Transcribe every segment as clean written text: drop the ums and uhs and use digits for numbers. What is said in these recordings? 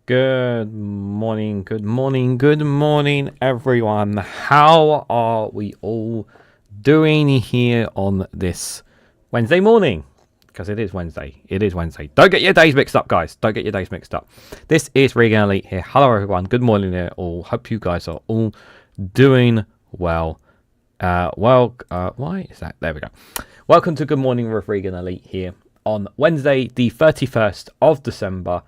Good morning, good morning, good morning, everyone. How are we all doing here on this Wednesday morning? Because it is Wednesday. It is Wednesday. Don't get your days mixed up, guys. Don't get your days mixed up. This is Reganelite here. Hello, everyone. Good morning, there all. Hope you guys are all doing well. Why is that? There we go. Welcome to Good Morning with Reganelite here on Wednesday, the 31st of December.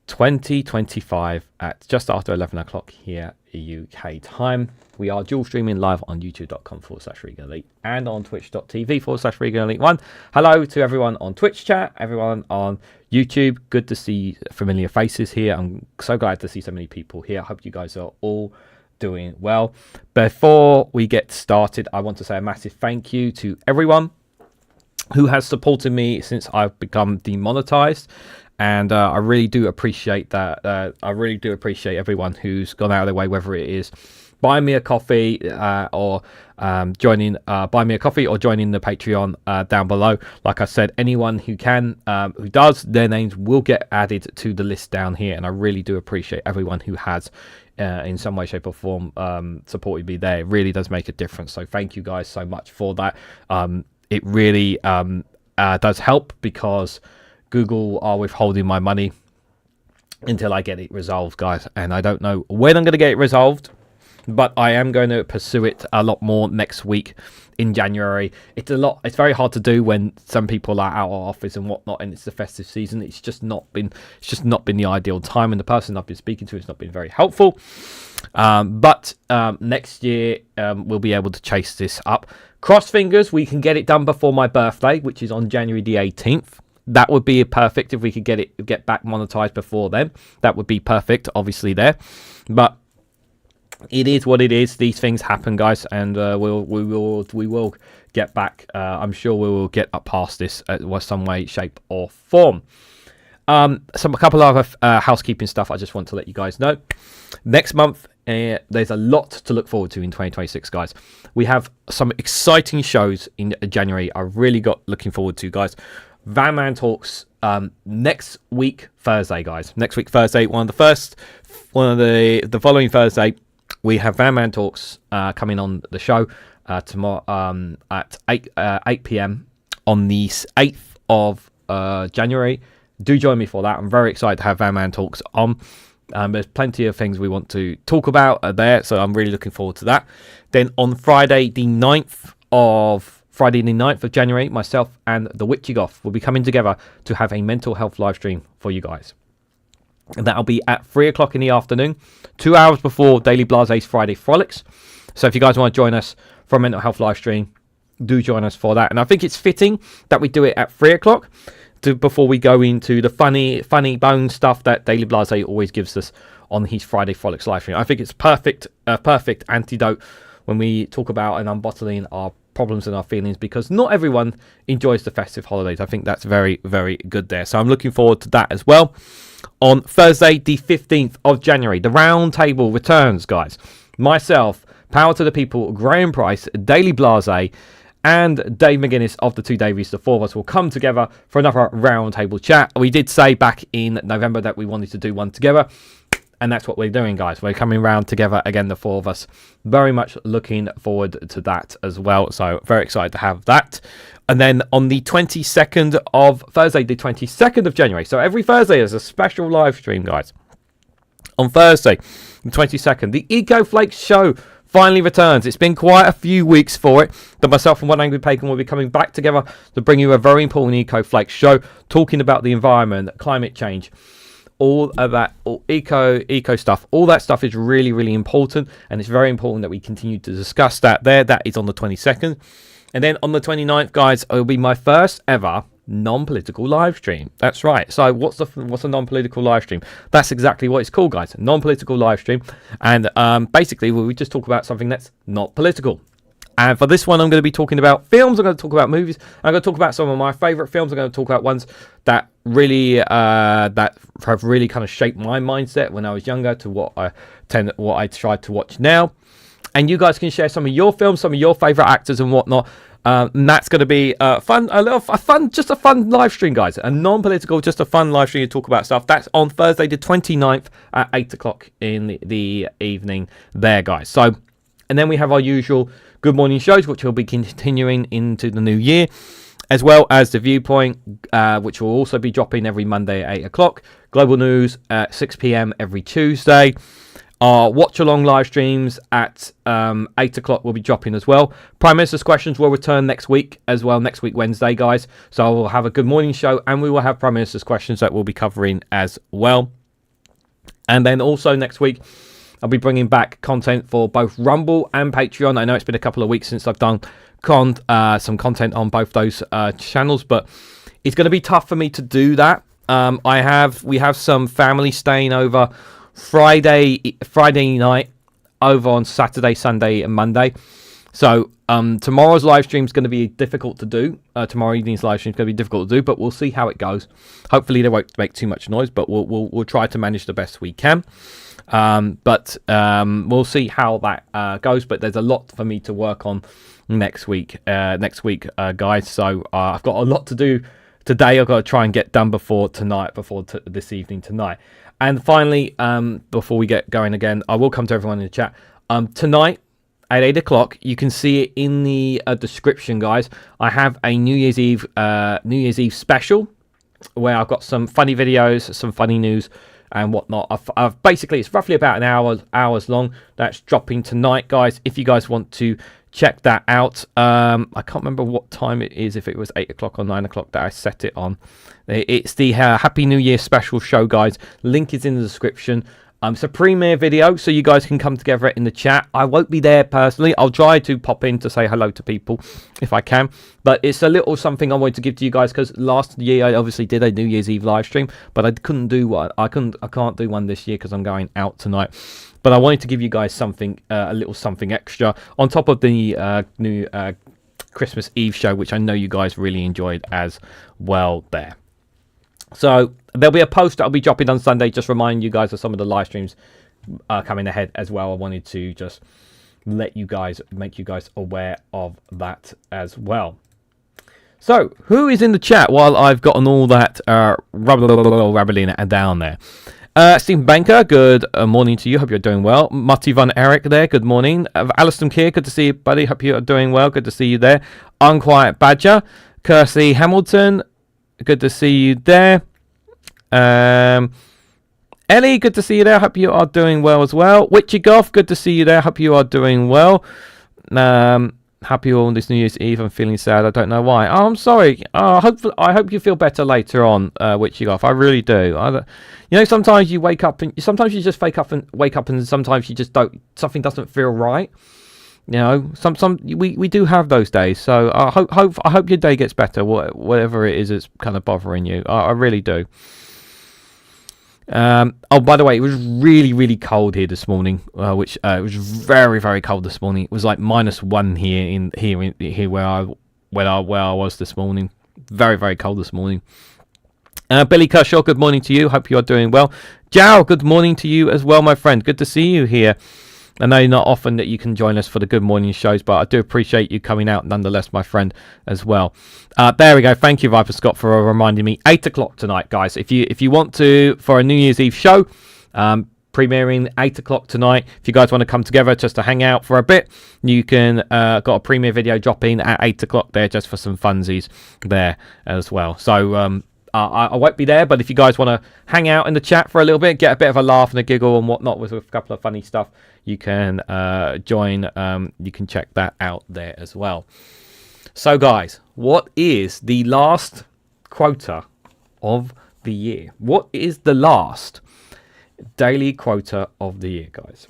2025 at just after 11 o'clock here UK time. We are dual streaming live on youtube.com/Reganelite and on twitch.tv/Reganelite1. Hello to everyone on Twitch chat, everyone on YouTube. Good to see familiar faces here. I'm so glad to see so many people here. I hope you guys are all doing well. Before we get started, I want to say a massive thank you to everyone who has supported me since I've become demonetized. And I really do appreciate that. I really do appreciate everyone who's gone out of their way, whether it is buying me a coffee or joining the Patreon down below. Like I said, anyone who can, who does, their names will get added to the list down here. And I really do appreciate everyone who has, in some way, shape, or form, supported me there. It really does make a difference. So thank you guys so much for that. It really does help because Google are withholding my money until I get it resolved, guys, and I don't know when I'm going to get it resolved, but I am going to pursue it a lot more next week in January. It's very hard to do when some people are out of office and whatnot, and it's the festive season. It's just not been the ideal time, and the person I've been speaking to has not been very helpful. But next year we'll be able to chase this up. Cross fingers, we can get it done before my birthday, which is on January the 18th. That would be perfect if we could get back monetized before then. That would be perfect, obviously there. But it is what it is. These things happen, guys, and we will get back. I'm sure we will get up past this some way, shape, or form. A couple of housekeeping stuff I just want to let you guys know. Next month, there's a lot to look forward to in 2026, guys. We have some exciting shows in January. I really got looking forward to, guys. Van Man Talks next week Thursday, guys. Next week Thursday, the following Thursday, we have Van Man Talks coming on the show tomorrow at 8 p.m. on the 8th of January. Do join me for that. I'm very excited to have Van Man Talks on. There's plenty of things we want to talk about there, so I'm really looking forward to that. Then on Friday the 9th of January, myself and the Witchy Goth will be coming together to have a mental health live stream for you guys. And that'll be at 3 o'clock in the afternoon, 2 hours before Daily Blase's Friday Frolics. So if you guys want to join us for a mental health live stream, do join us for that. And I think it's fitting that we do it at 3 o'clock before we go into the funny bone stuff that Daily Blase always gives us on his Friday Frolics live stream. I think it's perfect antidote when we talk about and unbottling our problems and our feelings, because not everyone enjoys the festive holidays. I think that's very, very good there. So I'm looking forward to that as well. On Thursday, the 15th of January, the round table returns, guys. Myself, Power to the People, Graham Price, Daily Blase, and Dave McGuinness of the Two Davies. The four of us will come together for another round table chat. We did say back in November that we wanted to do one together, and that's what we're doing, guys. We're coming round together again, the four of us. Very much looking forward to that as well. So very excited to have that. And then on the 22nd of Thursday, the 22nd of January. So every Thursday is a special live stream, guys. On Thursday, the 22nd, the Eco Flakes show finally returns. It's been quite a few weeks for it, but myself and One Angry Pagan will be coming back together to bring you a very important Eco Flakes show, talking about the environment, climate change, all of that, all eco stuff. All that stuff is really, really important, and it's very important that we continue to discuss that there. That is on the 22nd. And then on the 29th, guys, it will be my first ever non-political live stream. That's right. So what's a non-political live stream? That's exactly what it's called, guys. Non-political live stream. And basically, we just talk about something that's not political. And for this one, I'm going to be talking about films. I'm going to talk about movies. I'm going to talk about some of my favorite films. I'm going to talk about ones that really that have really kind of shaped my mindset when I was younger to what I try to watch now. And you guys can share some of your films, some of your favorite actors and whatnot And that's going to be fun, just a fun live stream, guys. A non-political, just a fun live stream to talk about stuff. That's on Thursday the 29th at 8 o'clock in the evening there, guys. So, and then we have our usual Good Morning shows, which will be continuing into the new year, as well as The Viewpoint, which will also be dropping every Monday at 8 o'clock. Global News at 6 p.m. every Tuesday. Our watch-along live streams at 8 o'clock will be dropping as well. Prime Minister's Questions will return next week as well, next week Wednesday, guys. So we'll have a Good Morning show, and we will have Prime Minister's Questions that we'll be covering as well. And then also next week, I'll be bringing back content for both Rumble and Patreon. I know it's been a couple of weeks since I've done some content on both those channels, but it's going to be tough for me to do that. We have some family staying over Friday night, over on Saturday, Sunday, and Monday. So tomorrow's live stream is going to be difficult to do. Tomorrow evening's live stream is going to be difficult to do, but we'll see how it goes. Hopefully they won't make too much noise, but we'll try to manage the best we can. But we'll see how that goes. But there's a lot for me to work on next week, guys. So I've got a lot to do today. I've got to try and get done before this evening tonight. And finally, before we get going again, I will come to everyone in the chat. Tonight at 8 o'clock, you can see it in the description, guys. I have a New Year's Eve special where I've got some funny videos, some funny news, and whatnot. I've basically, it's roughly about an hours long. That's dropping tonight, guys. If you guys want to check that out, I can't remember what time it is, if it was 8 o'clock or 9 o'clock that I set it on. It's the Happy New Year special show, guys. Link is in the description. It's a premiere video, so you guys can come together in the chat. I won't be there personally. I'll try to pop in to say hello to people if I can. But it's a little something I wanted to give to you guys, because last year I obviously did a New Year's Eve live stream, but I couldn't do one. I can't do one this year because I'm going out tonight. But I wanted to give you guys something, a little something extra on top of the new Christmas Eve show, which I know you guys really enjoyed as well there. So there'll be a post that'll be dropping on Sunday, just reminding you guys of some of the live streams coming ahead as well. I wanted to just make you guys aware of that as well. So who is in the chat while I've gotten all that rabbling down there? Stephen Banker, good morning to you. Hope you're doing well. Mutty Von Eric there, good morning. Aliston Keir, good to see you, buddy. Hope you're doing well. Good to see you there. Unquiet Badger, Kirsty Hamilton, good to see you there. Ellie, good to see you there. Hope you are doing well as well. Witchy Goth, good to see you there. Hope you are doing well. Happy on this New Year's Eve. I'm feeling sad. I don't know why. Oh, I'm sorry. I hope you feel better later on, Witchy Goth. I really do. You know, sometimes you wake up and sometimes you just wake up and sometimes you just don't. Something doesn't feel right. You know, we do have those days. So I hope your day gets better. Whatever it is that's kind of bothering you. I really do. Oh, by the way, it was really, really cold here this morning. It was very, very cold this morning. It was like -1 here where I was this morning. Very, very cold this morning. Billy Kershaw, good morning to you. Hope you are doing well. Jow, good morning to you as well, my friend. Good to see you here. I know not often that you can join us for the Good Morning shows, but I do appreciate you coming out nonetheless, my friend, as well. There we go. Thank you, Viper Scott, for reminding me. 8 o'clock tonight, guys. If you want to, for a New Year's Eve show, premiering 8 o'clock tonight. If you guys want to come together just to hang out for a bit, you can got a premiere video dropping at 8 o'clock there just for some funsies there as well. So I won't be there, but if you guys want to hang out in the chat for a little bit, get a bit of a laugh and a giggle and whatnot with a couple of funny stuff, you can join. You can check that out there as well. So, guys, what is the last quota of the year? What is the last daily quota of the year, guys?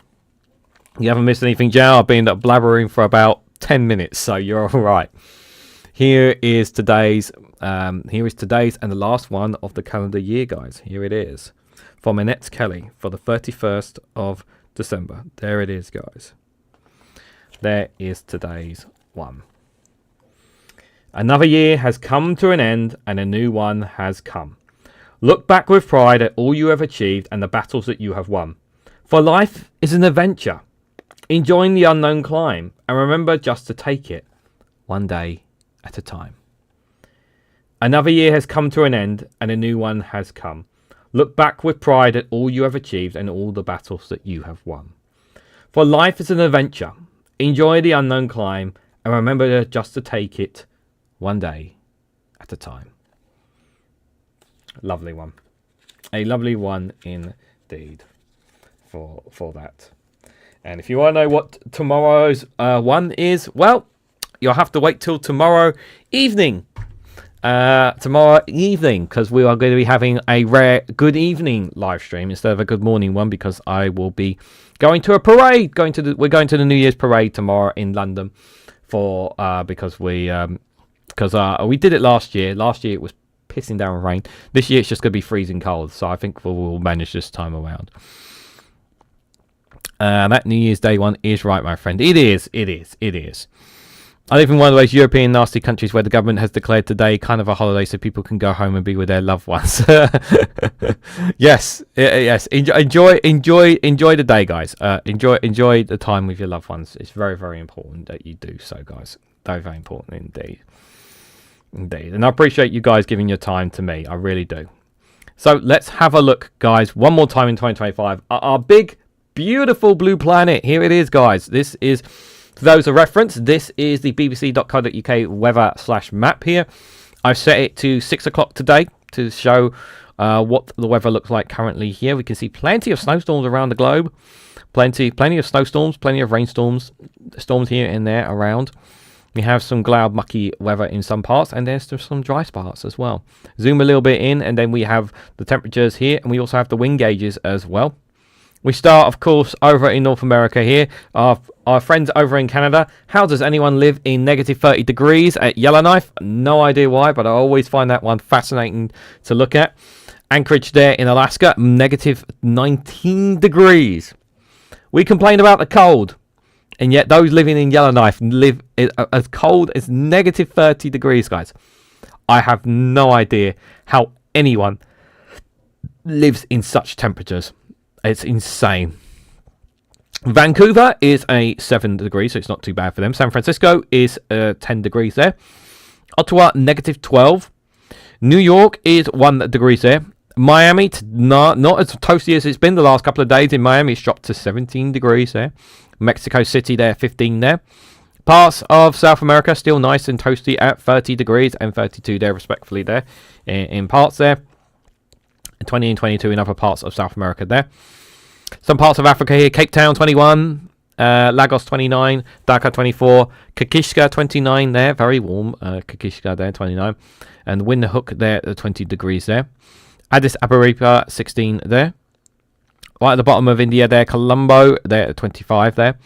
You haven't missed anything, Joe. I've been blabbering for about 10 minutes, so you're all right. Here is today's and the last one of the calendar year, guys. Here it is from Annette Kelly for the 31st of December. There it is, guys. There is today's one. Another year has come to an end and a new one has come. Look back with pride at all you have achieved and the battles that you have won. For life is an adventure. Enjoying the unknown climb and remember just to take it one day at a time. Another year has come to an end, and a new one has come. Look back with pride at all you have achieved and all the battles that you have won. For life is an adventure. Enjoy the unknown climb, and remember just to take it one day at a time. Lovely one. A lovely one indeed for that. And if you want to know what tomorrow's one is, well, you'll have to wait till tomorrow evening. Because we are going to be having a rare good evening live stream instead of a good morning one, because I will be going to a parade. We're going to the New Year's parade tomorrow in London because we did it last year. Last year it was pissing down rain. This year it's just going to be freezing cold. So I think we'll manage this time around. That New Year's Day one is right, my friend. It is. I live in one of those European nasty countries where the government has declared today kind of a holiday so people can go home and be with their loved ones. Yes. Enjoy the day, guys. Enjoy the time with your loved ones. It's very, very important that you do so, guys. Very, very important indeed. And I appreciate you guys giving your time to me. I really do. So let's have a look, guys, one more time in 2025. Our big, beautiful blue planet. Here it is, guys. This is... For those of reference, this is the bbc.co.uk weather/map here. I've set it to 6 o'clock today to show what the weather looks like currently here. We can see plenty of snowstorms around the globe. Plenty of snowstorms, plenty of rainstorms, storms here and there around. We have some cloud mucky weather in some parts, and there's some dry spots as well. Zoom a little bit in, and then we have the temperatures here, and we also have the wind gauges as well. We start, of course, over in North America here. Our friends over in Canada. How does anyone live in negative 30 degrees at Yellowknife? No idea why, but I always find that one fascinating to look at. Anchorage there in Alaska, negative 19 degrees. We complain about the cold, and yet those living in Yellowknife live as cold as negative 30 degrees, guys. I have no idea how anyone lives in such temperatures. It's insane. Vancouver is a 7 degrees, so it's not too bad for them. San Francisco is 10 degrees there. Ottawa, negative 12. New York is 1 degrees there. Miami, not as toasty as it's been the last couple of days. In Miami, it's dropped to 17 degrees there. Mexico City there, 15 there. Parts of South America still nice and toasty at 30 degrees and 32 there, respectively there. In parts there. 20 and 22 in other parts of South America there. Some parts of Africa here. Cape Town 21, Lagos 29, Dhaka 24, Kakishka 29 there, very warm. Kakishka there 29, and Windhoek there 20 degrees there. Addis Ababa 16 there. Right at the bottom of India there, Colombo there 25 there.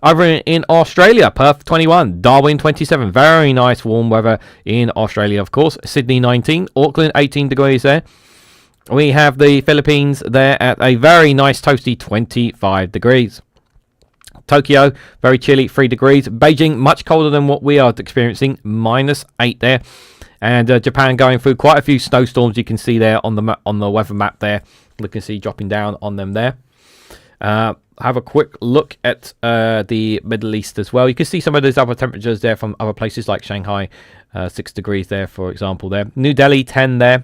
Over in Australia, Perth 21, Darwin 27, very nice warm weather in Australia, of course. Sydney 19, Auckland 18 degrees there. We have the Philippines there at a very nice toasty 25 degrees. Tokyo, very chilly, 3 degrees. Beijing, much colder than what we are experiencing, -8 there. And Japan going through quite a few snowstorms. You can see there on the weather map there. You can see dropping down on them there. Have a quick look at the Middle East as well. You can see some of those other temperatures there from other places like Shanghai, 6 degrees there, for example there. New Delhi, 10 there.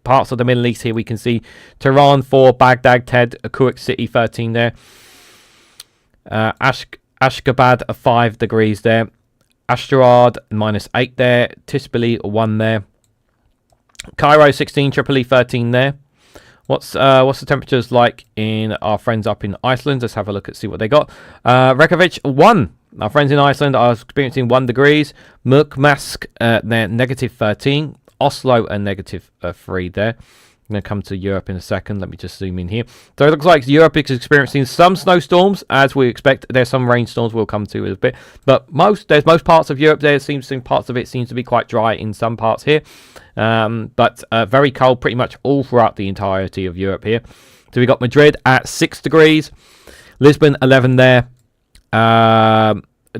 Parts of the Middle East here we can see Tehran 4, Baghdad 10, Kuwait City 13 there. Ashgabat 5 degrees there. Ashtabad -8 there. Tisbili 1 there. Cairo 16, Tripoli 13 there. What's the temperatures like in our friends up in Iceland? Let's have a look and see what they got. Reykjavik 1. Our friends in Iceland are experiencing 1 degrees. Murmansk they're negative 13. Oslo a negative 3 there. I'm going to come to Europe in a second. Let me just zoom in here. So it looks like Europe is experiencing some snowstorms, as we expect. There's some rainstorms we'll come to in a bit. But there's most parts of Europe there. Parts of it seems to be quite dry in some parts here. But very cold pretty much all throughout the entirety of Europe here. So we got Madrid at 6 degrees. Lisbon 11 there.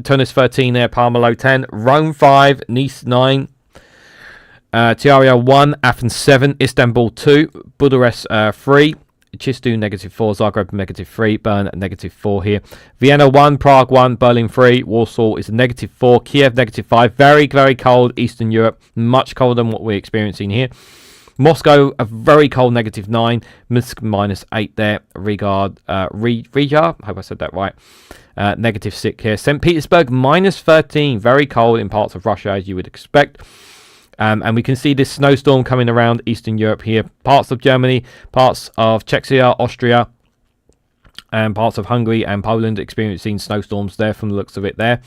Tunis 13 there. Palma 10. Rome 5. Nice 9. Tiaria 1, Athens 7, Istanbul 2, Bucharest 3, Chistu -4, Zagreb -3, Bern -4 here. Vienna 1, Prague 1, Berlin 3, Warsaw is a -4, Kiev -5. Very, very cold Eastern Europe, much colder than what we're experiencing here. Moscow, a very cold -9, Minsk -8 there. Riga, I hope I said that right. -6 here. St. Petersburg -13, very cold in parts of Russia as you would expect. And we can see this snowstorm coming around Eastern Europe here. Parts of Germany, parts of Czechia, Austria, and parts of Hungary and Poland experiencing snowstorms there from the looks of it there.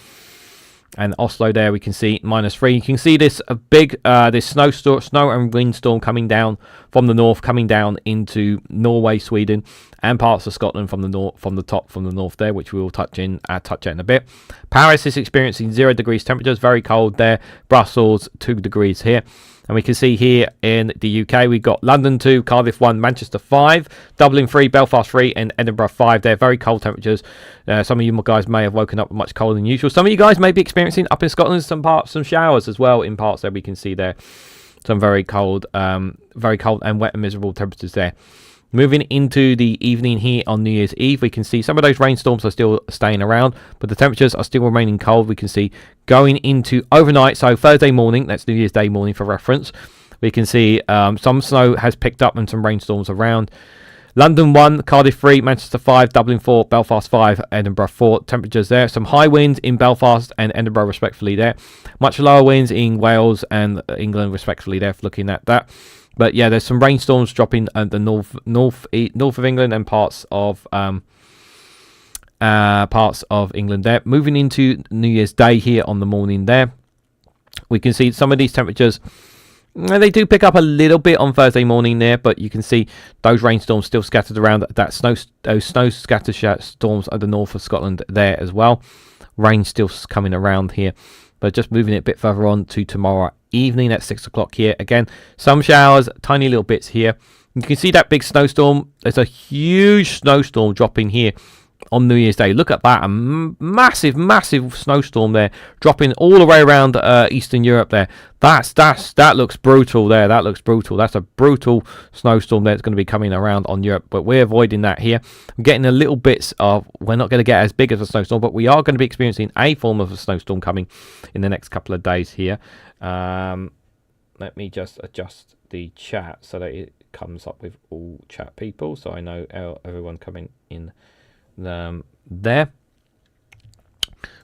And Oslo there we can see -3. You can see this big this snow and windstorm coming down from the north, coming down into Norway, Sweden, and parts of Scotland from the north, from the north there, which we will touch on in a bit. Paris is experiencing 0 degrees temperatures, very cold there. Brussels 2 degrees here. And we can see here in the UK, we've got London 2, Cardiff 1, Manchester 5, Dublin 3, Belfast 3, and Edinburgh 5. They're very cold temperatures. Some of you guys may have woken up much colder than usual. Some of you guys may be experiencing up in Scotland some showers as well in parts there. We can see there some very cold and wet and miserable temperatures there. Moving into the evening here on New Year's Eve, we can see some of those rainstorms are still staying around, but the temperatures are still remaining cold. We can see going into overnight, so Thursday morning, that's New Year's Day morning for reference, we can see some snow has picked up and some rainstorms around. London 1, Cardiff 3, Manchester 5, Dublin 4, Belfast 5, Edinburgh 4. Temperatures there. Some high winds in Belfast and Edinburgh respectively there. Much lower winds in Wales and England respectively there, looking at that. But yeah, there's some rainstorms dropping at the north of England and parts of England there. Moving into New Year's Day here on the morning there, we can see some of these temperatures. They do pick up a little bit on Thursday morning there, but you can see those rainstorms still scattered around. Those snow scattered storms at the north of Scotland there as well. Rain still coming around here. But just moving it a bit further on to tomorrow evening at 6 o'clock here. Again, some showers, tiny little bits here. You can see that big snowstorm. There's a huge snowstorm dropping here on New Year's Day. Look at that. A massive, massive snowstorm there dropping all the way around Eastern Europe there. That looks brutal there. That looks brutal. That's a brutal snowstorm that's going to be coming around on Europe, but we're avoiding that here. We're getting a little bits of, we're not going to get as big as a snowstorm, but we are going to be experiencing a form of a snowstorm coming in the next couple of days here. Let me just adjust the chat so that it comes up with all chat people, so I know everyone coming in there.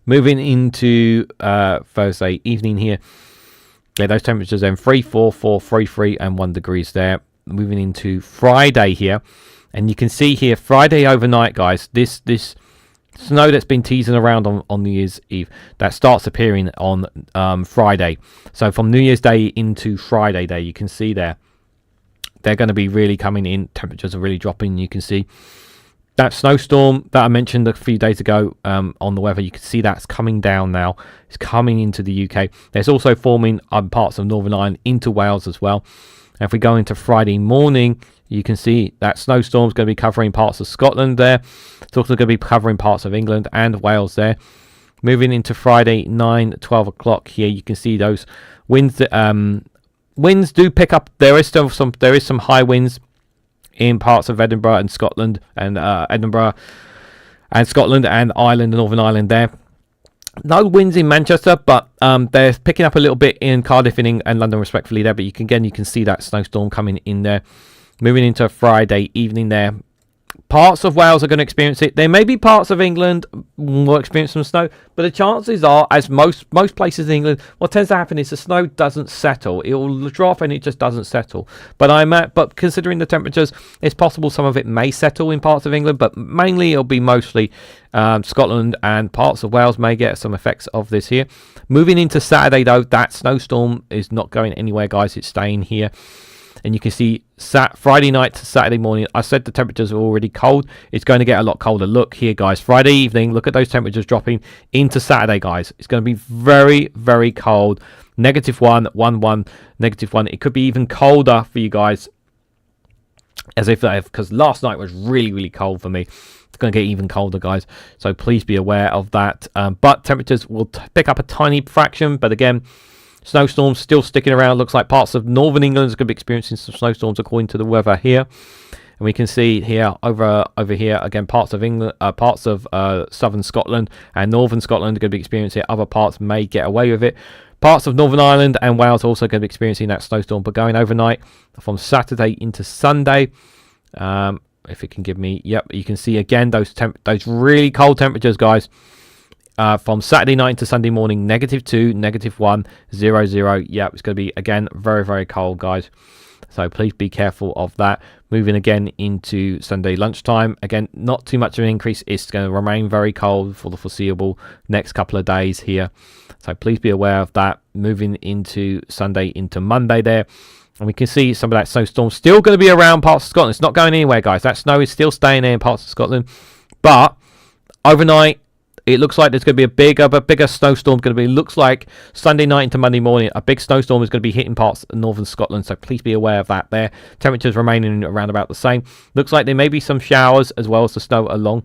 Moving into Thursday evening here. Yeah, those temperatures then 3, 4, 4, 3, 3 and 1 degrees there. Moving into Friday here, and you can see here Friday overnight, guys, this snow that's been teasing around on New Year's Eve, that starts appearing on Friday. So from New Year's Day into Friday day, you can see there they're going to be really coming in. Temperatures are really dropping. You can see that snowstorm that I mentioned a few days ago on the weather, you can see that's coming down now. It's coming into the UK. There's also forming parts of Northern Ireland into Wales as well. And if we go into Friday morning, you can see that snowstorm's going to be covering parts of Scotland there. It's also going to be covering parts of England and Wales there. Moving into Friday 9, 12 o'clock here, you can see those winds. Winds do pick up. There is some high winds in parts of Edinburgh and Scotland, and Scotland and Ireland and Northern Ireland there. No winds in Manchester, but they're picking up a little bit in Cardiff and London respectively there. But you can see that snowstorm coming in there. Moving into Friday evening there. Parts of Wales are going to experience it. There may be parts of England will experience some snow, but the chances are, as most places in England, what tends to happen is the snow doesn't settle. It will drop and it just doesn't settle. But considering the temperatures, it's possible some of it may settle in parts of England, but mainly it'll be mostly Scotland, and parts of Wales may get some effects of this here. Moving into Saturday though, that snowstorm is not going anywhere, guys. It's staying here. And you can see Friday night to Saturday morning, I said the temperatures are already cold. It's going to get a lot colder. Look here, guys. Friday evening, look at those temperatures dropping into Saturday, guys. It's going to be very, very cold. -1, 1, 1, -1. It could be even colder for you guys. Because last night was really, really cold for me. It's going to get even colder, guys. So please be aware of that. But temperatures will pick up a tiny fraction. But again, snowstorms still sticking around. Looks like parts of northern England is going to be experiencing some snowstorms according to the weather here. and we can see here over here again, parts of England, parts of southern Scotland and northern Scotland are going to be experiencing it. Other parts may get away with it. Parts of Northern Ireland and Wales are also going to be experiencing that snowstorm, but going overnight from Saturday into Sunday. If it can give me, yep, you can see again those really cold temperatures, guys. From Saturday night to Sunday morning, -2, -1, 0, 0. Yeah, it's going to be, again, very, very cold, guys. So please be careful of that. Moving again into Sunday lunchtime. Again, not too much of an increase. It's going to remain very cold for the foreseeable next couple of days here. So please be aware of that. Moving into Sunday into Monday there. And we can see some of that snowstorm still going to be around parts of Scotland. It's not going anywhere, guys. That snow is still staying there in parts of Scotland. But overnight, it looks like there's going to be a bigger snowstorm. Looks like Sunday night into Monday morning, a big snowstorm is going to be hitting parts of northern Scotland. So please be aware of that there. Temperatures remaining around about the same. Looks like there may be some showers as well as the snow along.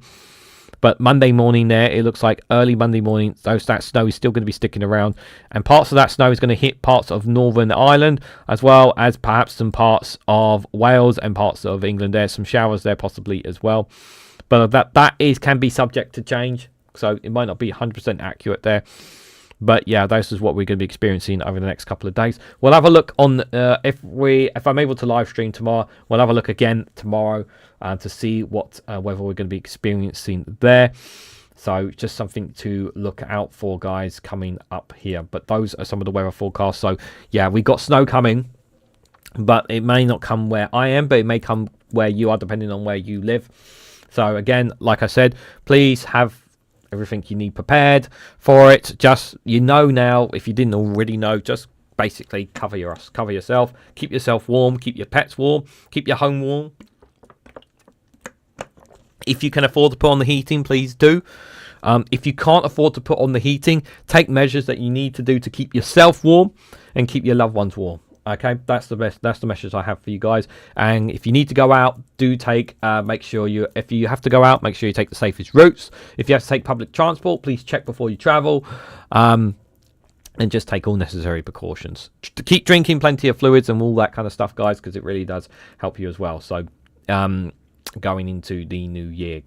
But Monday morning there, it looks like early Monday morning, that snow is still going to be sticking around. And parts of that snow is going to hit parts of Northern Ireland, as well as perhaps some parts of Wales and parts of England. There's some showers there possibly as well. But that can be subject to change. So it might not be 100% accurate there. But yeah, this is what we're going to be experiencing over the next couple of days. We'll have a look on if I'm able to live stream tomorrow. We'll have a look again tomorrow to see what weather we're going to be experiencing there. So just something to look out for, guys, coming up here. But those are some of the weather forecasts. So yeah, we got snow coming, but it may not come where I am, but it may come where you are, depending on where you live. So again, like I said, please have everything you need prepared for it. Just, now, if you didn't already know, just basically cover yourself, keep yourself warm, keep your pets warm, keep your home warm. If you can afford to put on the heating, please do. If you can't afford to put on the heating, take measures that you need to do to keep yourself warm and keep your loved ones warm. Okay, that's the message I have for you guys. And if you need to go out, make sure if you have to go out, make sure you take the safest routes. If you have to take public transport, please check before you travel. And just take all necessary precautions. Keep drinking plenty of fluids and all that kind of stuff, guys, because it really does help you as well. So, going into the new year,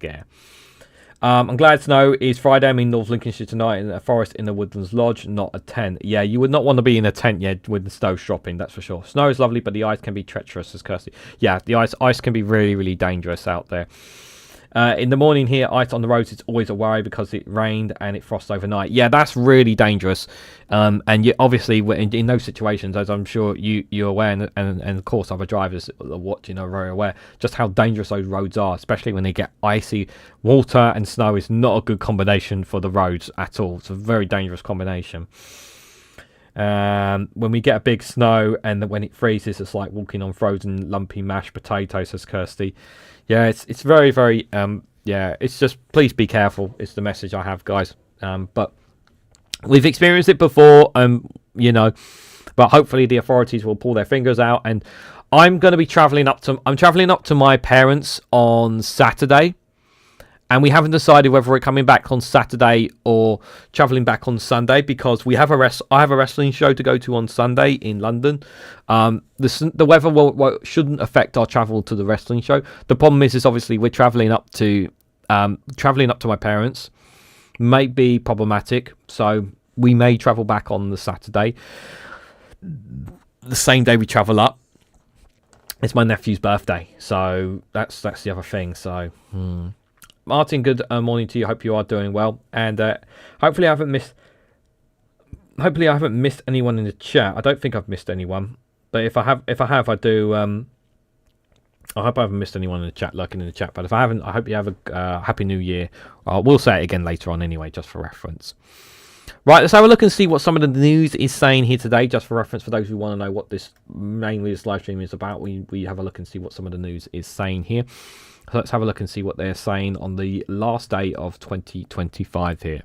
I'm glad snow is Friday. I'm in North Lincolnshire tonight in a forest in the Woodlands Lodge, not a tent. Yeah, you would not want to be in a tent yet with the snow dropping, that's for sure. Snow is lovely, but the ice can be treacherous, as Kirsty. Yeah, the ice can be really, really dangerous out there. In the morning here, ice on the roads, it's always a worry because it rained and it frosts overnight. Yeah, that's really dangerous. And you obviously, in those situations, as I'm sure you're aware, and of course other drivers that are watching are very aware, just how dangerous those roads are, especially when they get icy. Water and snow is not a good combination for the roads at all. It's a very dangerous combination. When we get a big snow and when it freezes, it's like walking on frozen lumpy mashed potatoes, says Kirsty. Yeah, it's very, very, it's just, please be careful. It's the message I have, guys. But we've experienced it before, but hopefully the authorities will pull their fingers out. And I'm going to be traveling up to my parents on Saturday. And we haven't decided whether we're coming back on Saturday or travelling back on Sunday, because I have a wrestling show to go to on Sunday in London. The weather shouldn't affect our travel to the wrestling show. The problem is obviously we're travelling up to my parents. May be problematic, so we may travel back on the Saturday, the same day we travel up. It's my nephew's birthday, so that's the other thing. So. Martin, good morning to you. Hope you are doing well, and hopefully I haven't missed anyone in the chat. I don't think I've missed anyone, but if I have, I do. I hope I haven't missed anyone in the chat, lurking in the chat. But if I haven't, I hope you have a happy New Year. We'll say it again later on anyway, just for reference. Right, let's have a look and see what some of the news is saying here today, just for reference for those who want to know what this live stream is about. We have a look and see what some of the news is saying here. So let's have a look and see what they're saying on the last day of 2025 here.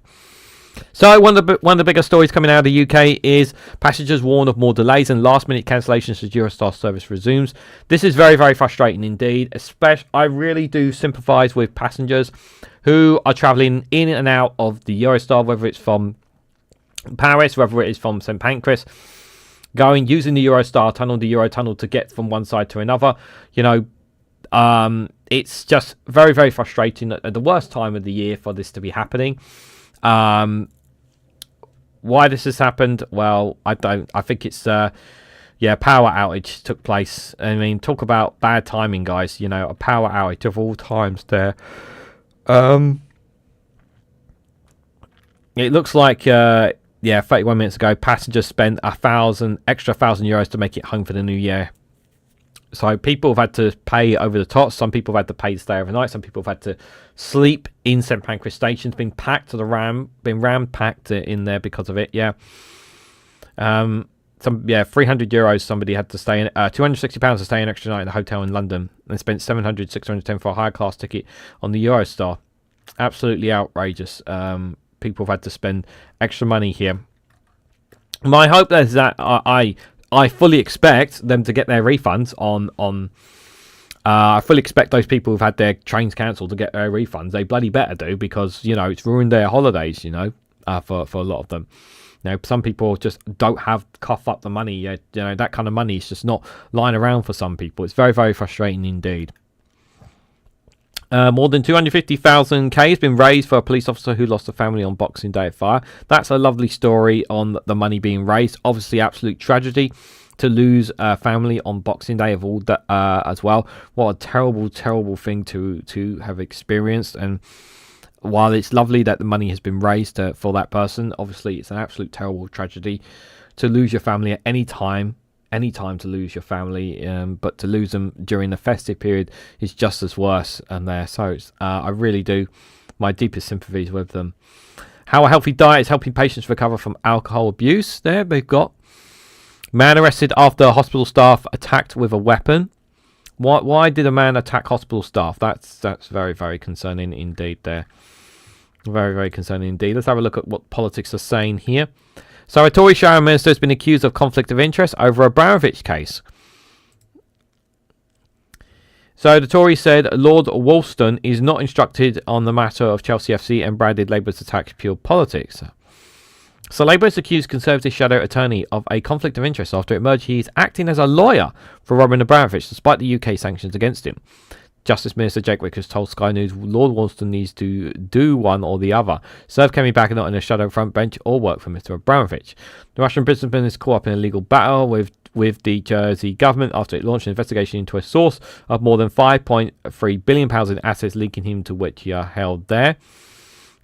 So one of the bigger stories coming out of the UK is passengers warn of more delays and last-minute cancellations as Eurostar service resumes. This is very, very frustrating indeed. Especially, I really do sympathise with passengers who are travelling in and out of the Eurostar, whether it's from Paris, whether it is from St Pancras, using the Eurostar tunnel, the Eurotunnel, to get from one side to another. It's just very, very frustrating at the worst time of the year for this to be happening. Why this has happened? Well, I think it's power outage took place. I mean, talk about bad timing, guys. You know, a power outage of all times there. It looks like 31 minutes ago, passengers spent extra €1,000 to make it home for the new year. So people have had to pay over the top. Some people have had to pay to stay overnight. Some people have had to sleep in St Pancras Station. It's been packed to the packed in there because of it. Yeah. €300 somebody had to stay in. £260 to stay an extra night in a hotel in London, and spent 610 for a higher class ticket on the Eurostar. Absolutely outrageous. People have had to spend extra money here. My hope is that I fully expect them to get their refunds on. I fully expect those people who've had their trains cancelled to get their refunds. They bloody better do, because it's ruined their holidays. For a lot of them. Some people just don't cough up the money. That kind of money is just not lying around for some people. It's very, very frustrating indeed. More than 250,000 K has been raised for a police officer who lost a family on Boxing Day at fire. That's a lovely story on the money being raised. Obviously, absolute tragedy to lose a family on Boxing Day of all that as well. What a terrible, terrible thing to have experienced. And while it's lovely that the money has been raised for that person, obviously it's an absolute terrible tragedy to lose your family at any time to lose your family, but to lose them during the festive period is just as worse. And so I really do my deepest sympathies with them. How a healthy diet is helping patients recover from alcohol abuse. There we've got man arrested after hospital staff attacked with a weapon. Why did a man attack hospital staff? That's very, very concerning indeed there. Very, very concerning indeed. Let's have a look at what politics are saying here. So a Tory Shadow Minister has been accused of conflict of interest over a Abramovich case. So the Tory said Lord Wolston is not instructed on the matter of Chelsea FC and branded Labour's attack pure politics. So Labour has accused Conservative shadow attorney of a conflict of interest after it emerged he is acting as a lawyer for Roman Abramovich despite the UK sanctions against him. Justice Minister Jake Wick has told Sky News Lord Wolston needs to do one or the other. Serve Kemi Baker not on a shadow front bench or work for Mr. Abramovich. The Russian businessman is caught up in a legal battle with the Jersey government after it launched an investigation into a source of more than £5.3 billion in assets linking him to which are held there.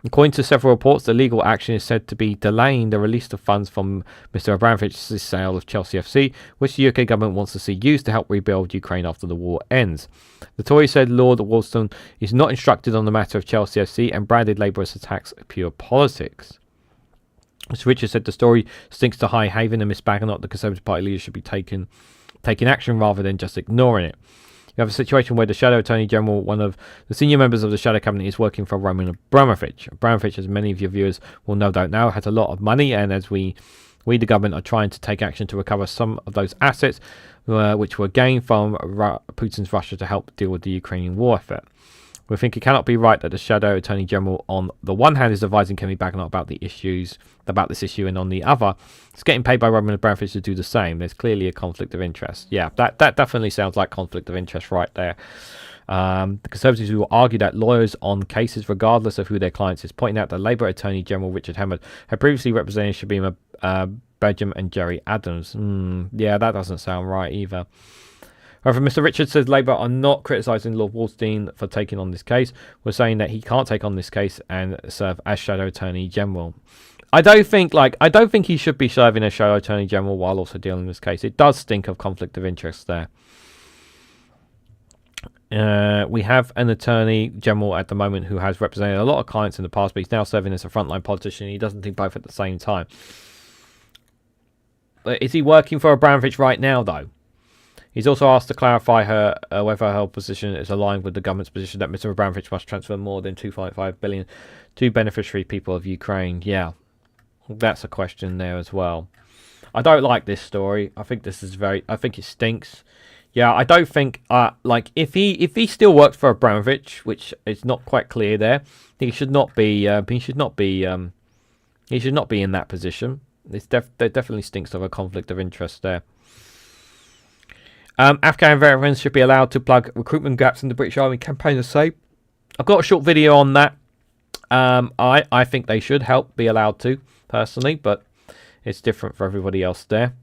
According to several reports, the legal action is said to be delaying the release of funds from Mr. Abramovich's sale of Chelsea FC, which the UK government wants to see used to help rebuild Ukraine after the war ends. The Tories said Lord Wolston is not instructed on the matter of Chelsea FC and branded Labour as attacks pure politics. Mr. Richards said the story stinks to high haven and Miss Baggernot, the Conservative Party leader, should be taking action rather than just ignoring it. You have a situation where the Shadow Attorney General, one of the senior members of the Shadow Cabinet, is working for Roman Abramovich. Abramovich, as many of your viewers will no doubt know, has a lot of money, and as we the government, are trying to take action to recover some of those assets which were gained from Putin's Russia to help deal with the Ukrainian war effort. We think it cannot be right that the Shadow Attorney General, on the one hand, is advising Kemi Baggernot about this issue, and on the other, it's getting paid by Roman Abramovich to do the same. There's clearly a conflict of interest. Yeah, that definitely sounds like conflict of interest right there. The Conservatives will argue that lawyers on cases, regardless of who their clients is, pointing out that Labour Attorney General Richard Hammond had previously represented Shabima Begum and Jerry Adams. Yeah, that doesn't sound right either. However, Mr. Richards says Labour are not criticising Lord Wolston for taking on this case. We're saying that he can't take on this case and serve as Shadow Attorney General. I don't think he should be serving as Shadow Attorney General while also dealing with this case. It does stink of conflict of interest there. We have an Attorney General at the moment who has represented a lot of clients in the past, but he's now serving as a frontline politician. He doesn't think both at the same time. But is he working for Abramovich right now, though? He's also asked to clarify whether her position is aligned with the government's position that Mr. Abramovich must transfer more than $2.5 billion to beneficiary people of Ukraine. Yeah, that's a question there as well. I don't like this story. I think I think it stinks. Yeah, I don't think if he still works for Abramovich, which is not quite clear there, he should not be in that position. There definitely stinks of a conflict of interest there. Afghan veterans should be allowed to plug recruitment gaps in the British Army campaign to say. I've got a short video on that. I think they should be allowed to, personally, but it's different for everybody else there.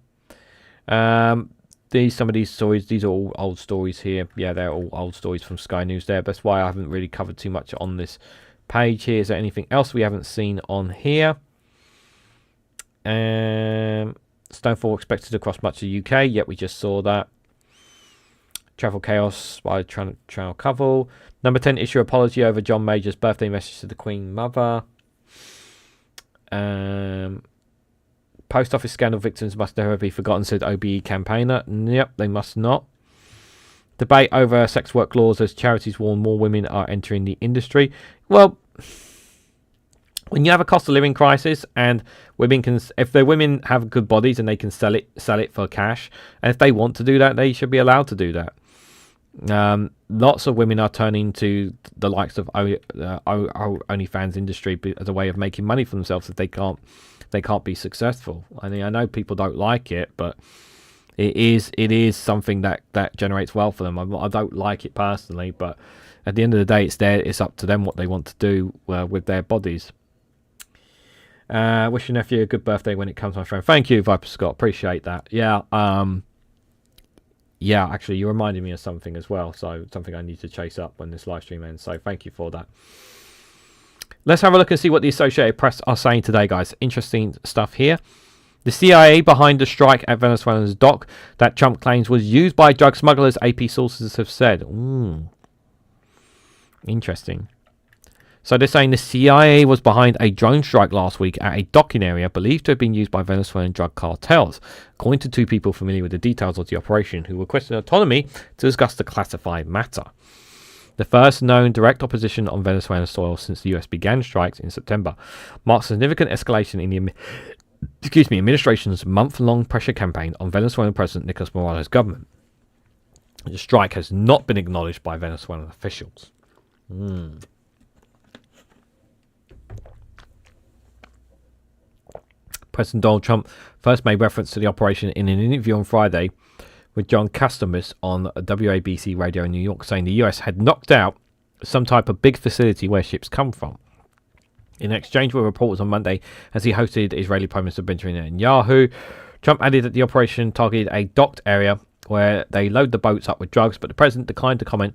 Some of these stories, these are all old stories here. Yeah, they're all old stories from Sky News there. That's why I haven't really covered too much on this page here. Is there anything else we haven't seen on here? Stonefall expected across much of the UK. Yep, we just saw that. Travel chaos by Channel Couple. Number 10 issue apology over John Major's birthday message to the Queen Mother. Post office scandal victims must never be forgotten, said OBE campaigner. Yep, they must not. Debate over sex work laws as charities warn more women are entering the industry. Well, when you have a cost of living crisis and women can, if the women have good bodies and they can sell it for cash, and if they want to do that, they should be allowed to do that. Lots of women are turning to the likes of OnlyFans industry as a way of making money for themselves if they can't be successful. I mean, I know people don't like it, but it is something that generates wealth for them. I don't like it personally, but at the end of the day, it's up to them what they want to do with their bodies. Wish your nephew a good birthday when it comes, my friend. Thank you, Viper Scott. Appreciate that. Yeah. Yeah, actually, you reminded me of something as well. So something I need to chase up when this live stream ends. So thank you for that. Let's have a look and see what the Associated Press are saying today, guys. Interesting stuff here. The CIA behind the strike at Venezuela's dock that Trump claims was used by drug smugglers, AP sources have said. Interesting. So they're saying the CIA was behind a drone strike last week at a docking area believed to have been used by Venezuelan drug cartels, according to two people familiar with the details of the operation who requested autonomy to discuss the classified matter. The first known direct opposition on Venezuelan soil since the US began strikes in September marks a significant escalation in the administration's month-long pressure campaign on Venezuelan President Nicolas Maduro's government. The strike has not been acknowledged by Venezuelan officials. President Donald Trump first made reference to the operation in an interview on Friday with John Castamis on WABC radio in New York, saying the US had knocked out some type of big facility where ships come from. In exchange with reporters on Monday, as he hosted Israeli Prime Minister Benjamin Netanyahu, Trump added that the operation targeted a docked area where they load the boats up with drugs, but the president declined to comment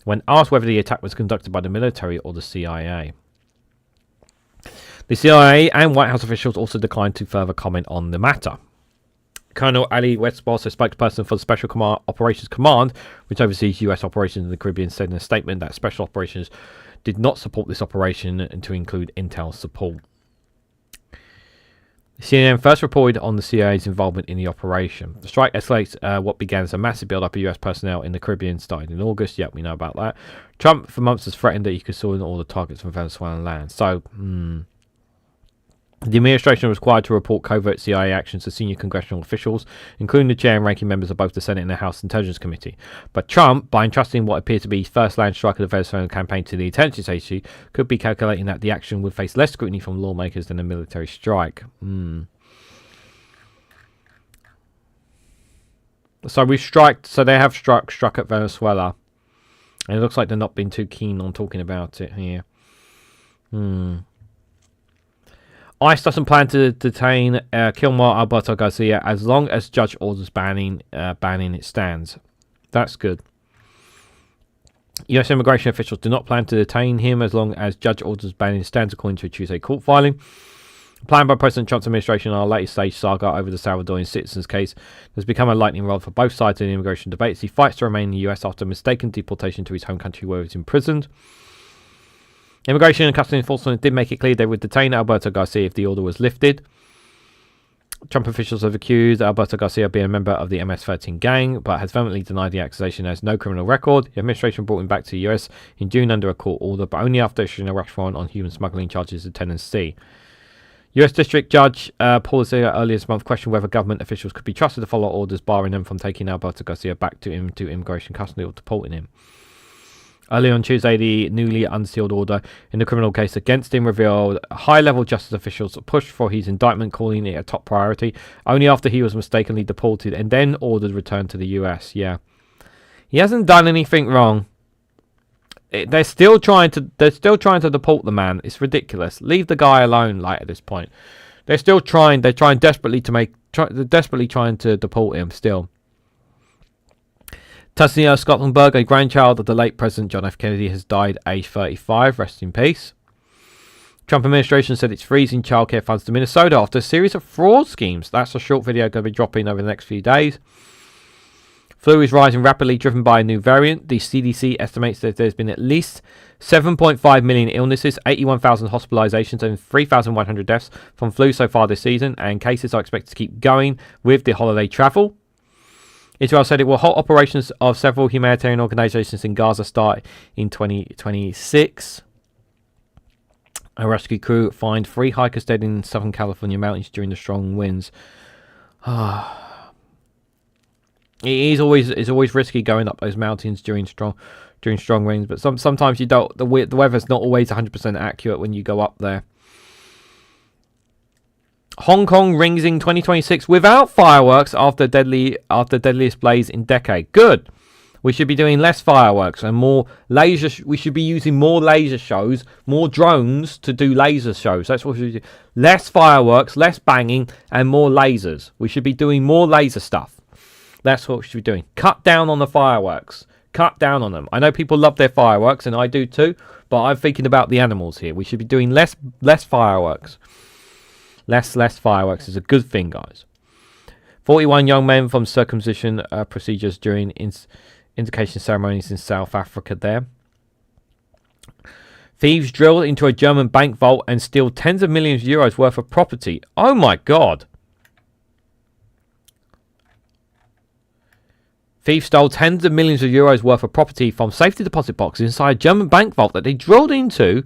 when asked whether the attack was conducted by the military or the CIA. The CIA and White House officials also declined to further comment on the matter. Colonel Ali Westboss, a spokesperson for the Special Operations Command, which oversees U.S. operations in the Caribbean, said in a statement that special operations did not support this operation and to include intel support. CNN first reported on the CIA's involvement in the operation. The strike escalates what began as a massive build-up of US personnel in the Caribbean starting in August. Yep, we know about that. Trump for months has threatened that he could saw in all the targets from Venezuelan land. So, the administration was required to report covert CIA actions to senior congressional officials, including the chair and ranking members of both the Senate and the House Intelligence Committee. But Trump, by entrusting what appeared to be first land strike of the Venezuelan campaign to the intelligence agency, could be calculating that the action would face less scrutiny from lawmakers than a military strike. So they have struck at Venezuela. And it looks like they're not being too keen on talking about it here. ICE doesn't plan to detain Kilmar Alberto Garcia as long as judge orders banning it stands. That's good. US immigration officials do not plan to detain him as long as judge orders banning stands, according to a Tuesday court filing. Planned by President Trump's administration in our latest stage saga over the Salvadorian citizens case has become a lightning rod for both sides in the immigration debates. He fights to remain in the US after mistaken deportation to his home country where he was imprisoned. Immigration and Customs Enforcement did make it clear they would detain Alberto Garcia if the order was lifted. Trump officials have accused Alberto Garcia of being a member of the MS-13 gang, but has vehemently denied the accusation as no criminal record. The administration brought him back to the US in June under a court order, but only after issuing a rush warrant on human smuggling charges in Tennessee. US District Judge Paul Zia earlier this month questioned whether government officials could be trusted to follow orders barring them from taking Alberto Garcia back to immigration custody or deporting him. Early on Tuesday, the newly unsealed order in the criminal case against him revealed high-level justice officials pushed for his indictment, calling it a top priority, only after he was mistakenly deported and then ordered returned to the US. Yeah, he hasn't done anything wrong. They're still trying to deport the man. It's ridiculous. Leave the guy alone. Like at this point, they're still trying. They're trying desperately to deport him still. Tasnia Scotlandberg, a grandchild of the late President John F. Kennedy, has died aged 35. Rest in peace. Trump administration said it's freezing childcare funds to Minnesota after a series of fraud schemes. That's a short video going to be dropping over the next few days. Flu is rising rapidly, driven by a new variant. The CDC estimates that there's been at least 7.5 million illnesses, 81,000 hospitalizations, and 3,100 deaths from flu so far this season, and cases are expected to keep going with the holiday travel. Israel said it will halt operations of several humanitarian organizations in Gaza start in 2026. A rescue crew find 3 hikers dead in Southern California mountains during the strong winds. It's always risky going up those mountains during strong winds, but sometimes you don't. The weather's not always 100% accurate when you go up there. Hong Kong rings in 2026 without fireworks after deadliest blaze in decade. Good. We should be doing less fireworks and more laser. We should be using more laser shows, more drones to do laser shows. That's what we should do. Less fireworks, less banging, and more lasers. We should be doing more laser stuff. That's what we should be doing. Cut down on the fireworks. Cut down on them. I know people love their fireworks, and I do too. But I'm thinking about the animals here. We should be doing less fireworks. Less fireworks is a good thing, guys. 41 young men from circumcision procedures during indication ceremonies in South Africa there. Thieves drill into a German bank vault and steal tens of millions of euros worth of property. Oh my god. Thieves stole tens of millions of euros worth of property from safety deposit boxes inside a German bank vault that they drilled into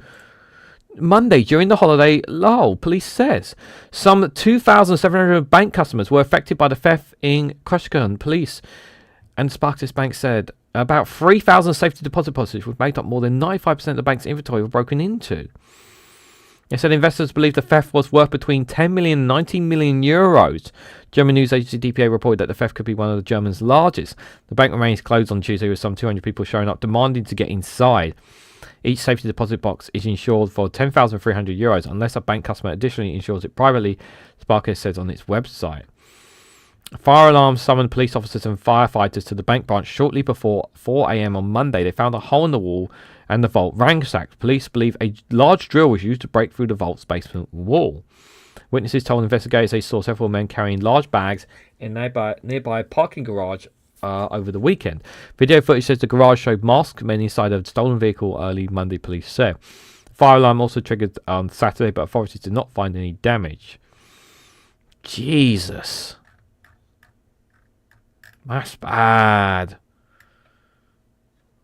Monday during the holiday lull, police says. Some 2,700 bank customers were affected by the theft in Krushkern. Police and Sparkus Bank said about 3,000 safety deposit boxes, which made up more than 95% of the bank's inventory, were broken into. They said investors believe the theft was worth between 10 million and 19 million euros. German news agency DPA reported that the theft could be one of the Germans' largest. The bank remains closed on Tuesday with some 200 people showing up demanding to get inside. Each safety deposit box is insured for 10,300 euros unless a bank customer additionally insures it privately, Sparkus says on its website. Fire alarms summoned police officers and firefighters to the bank branch shortly before 4 a.m. on Monday. They found a hole in the wall and the vault ransacked. Police believe a large drill was used to break through the vault's basement wall. Witnesses told investigators they saw several men carrying large bags in nearby parking garage over the weekend. Video footage says the garage showed masked men inside a stolen vehicle early Monday, police said. The fire alarm also triggered on Saturday, but authorities did not find any damage. Jesus. That's bad.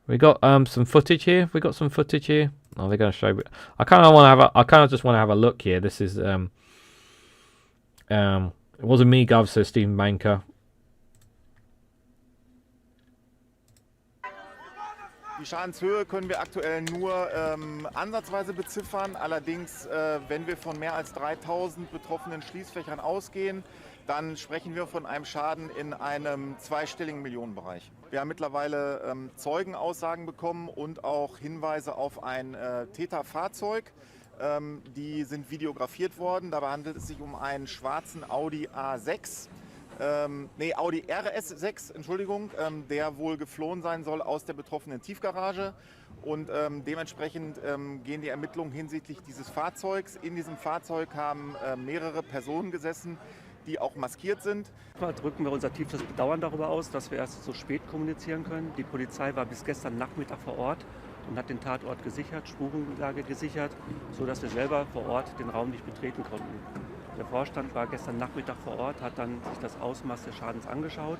We got some footage here. We got some footage here. Oh, they're going to show it. I kind of just want to have a look here. This is it wasn't me, Gov, says Stephen Banker. Die Schadenshöhe können wir aktuell nur ansatzweise beziffern. Allerdings, wenn wir von mehr als 3.000 betroffenen Schließfächern ausgehen, dann sprechen wir von einem Schaden in einem zweistelligen Millionenbereich. Wir haben mittlerweile Zeugenaussagen bekommen und auch Hinweise auf ein Täterfahrzeug. Die sind videografiert worden. Dabei handelt es sich um einen schwarzen Audi A6. Audi RS6, Entschuldigung, der wohl geflohen sein soll aus der betroffenen Tiefgarage. Und dementsprechend gehen die Ermittlungen hinsichtlich dieses Fahrzeugs. In diesem Fahrzeug haben mehrere Personen gesessen, die auch maskiert sind. Drücken wir unser tiefstes Bedauern darüber aus, dass wir erst so spät kommunizieren können. Die Polizei war bis gestern Nachmittag vor Ort und hat den Tatort gesichert, Spurenlage gesichert, sodass wir selber vor Ort den Raum nicht betreten konnten. Der Vorstand war gestern Nachmittag vor Ort, hat dann sich das Ausmaß des Schadens angeschaut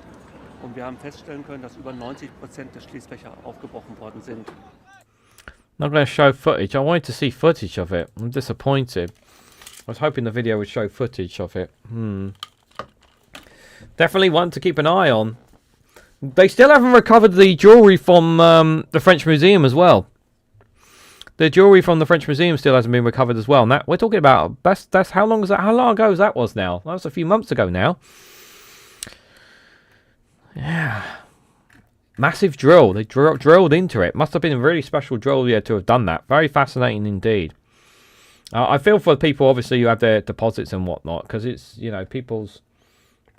und wir haben feststellen können, dass über 90% der Schließfächer aufgebrochen worden sind. Not going to show footage. I wanted to see footage of it. I'm disappointed. I was hoping the video would show footage of it. Definitely one to keep an eye on. They still haven't recovered the jewellery from the French Museum as well. The jewellery from the French Museum still hasn't been recovered as well. And that we're talking about, that's how long is that? How long ago that was now? That was a few months ago now. Yeah. Massive drill. They drilled into it. Must have been a really special drill to have done that. Very fascinating indeed. I feel for people, obviously, who have their deposits and whatnot, because it's, you know, people's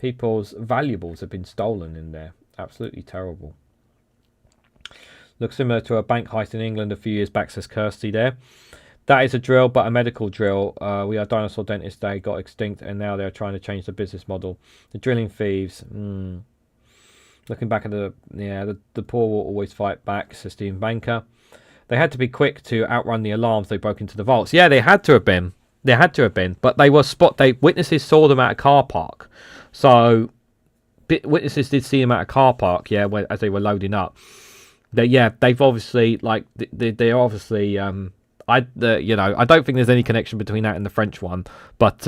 valuables have been stolen in there. Absolutely terrible. Looks similar to a bank heist in England a few years back, says Kirsty there. That is a drill, but a medical drill. We are dinosaur dentists. They got extinct, and now they're trying to change the business model. The drilling thieves. Looking back at the poor will always fight back, says Stephen Banker. They had to be quick to outrun the alarms. They broke into the vaults. Yeah, they had to have been. They had to have been. But they were witnesses saw them at a car park. So witnesses did see them at a car park. Yeah, as they were loading up. They've obviously they're obviously. I don't think there's any connection between that and the French one. But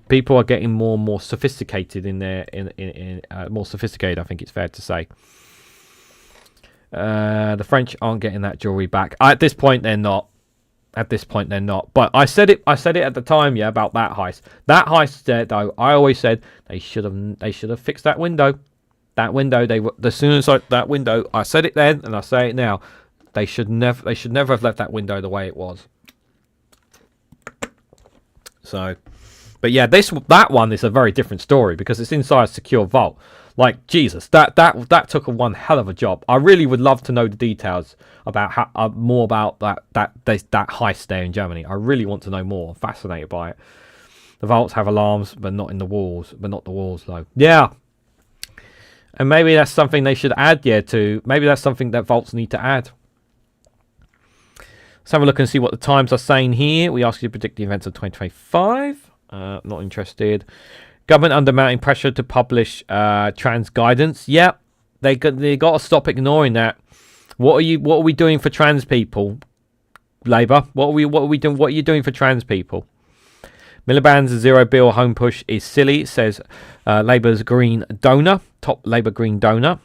people are getting more and more sophisticated more sophisticated. I think it's fair to say. The French aren't getting that jewelry back. At this point, they're not. But I said it at the time, about that heist. That heist there, though, I always said they should have fixed that window. That window, as soon as that window, I said it then and I say it now. They should never have left that window the way it was. So, but yeah, that one is a very different story because it's inside a secure vault. Like, Jesus, that took one hell of a job. I really would love to know the details about more about that heist there in Germany. I really want to know more. I'm fascinated by it. The vaults have alarms, but not in the walls. But not the walls, though. Yeah. And maybe that's something they should add, maybe that's something that vaults need to add. Let's have a look and see what the Times are saying here. We ask you to predict the events of 2025. Not interested. Government under mounting pressure to publish trans guidance. Yeah, they got to stop ignoring that. What are we doing for trans people, Labour? What are we doing? What are you doing for trans people? Miliband's zero bill home push is silly, says Labour's Green Donor, top Labour Green Donor.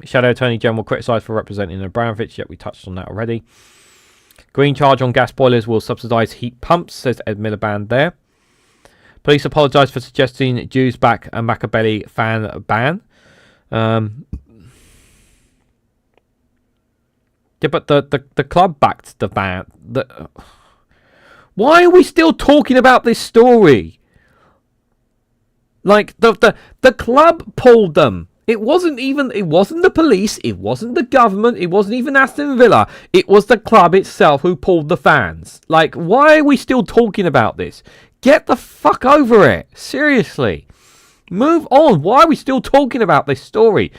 Shadow Attorney General criticised for representing Abramovich, yet we touched on that already. Green charge on gas boilers will subsidise heat pumps, says Ed Miliband there. Police apologise for suggesting Jews back a Machiavelli fan ban. But the club backed the ban. Why are we still talking about this story? Like the club pulled them. It wasn't the police, it wasn't the government, it wasn't even Aston Villa. It was the club itself who pulled the fans. Like, why are we still talking about this? Get the fuck over it. Seriously. Move on. Why are we still talking about this story?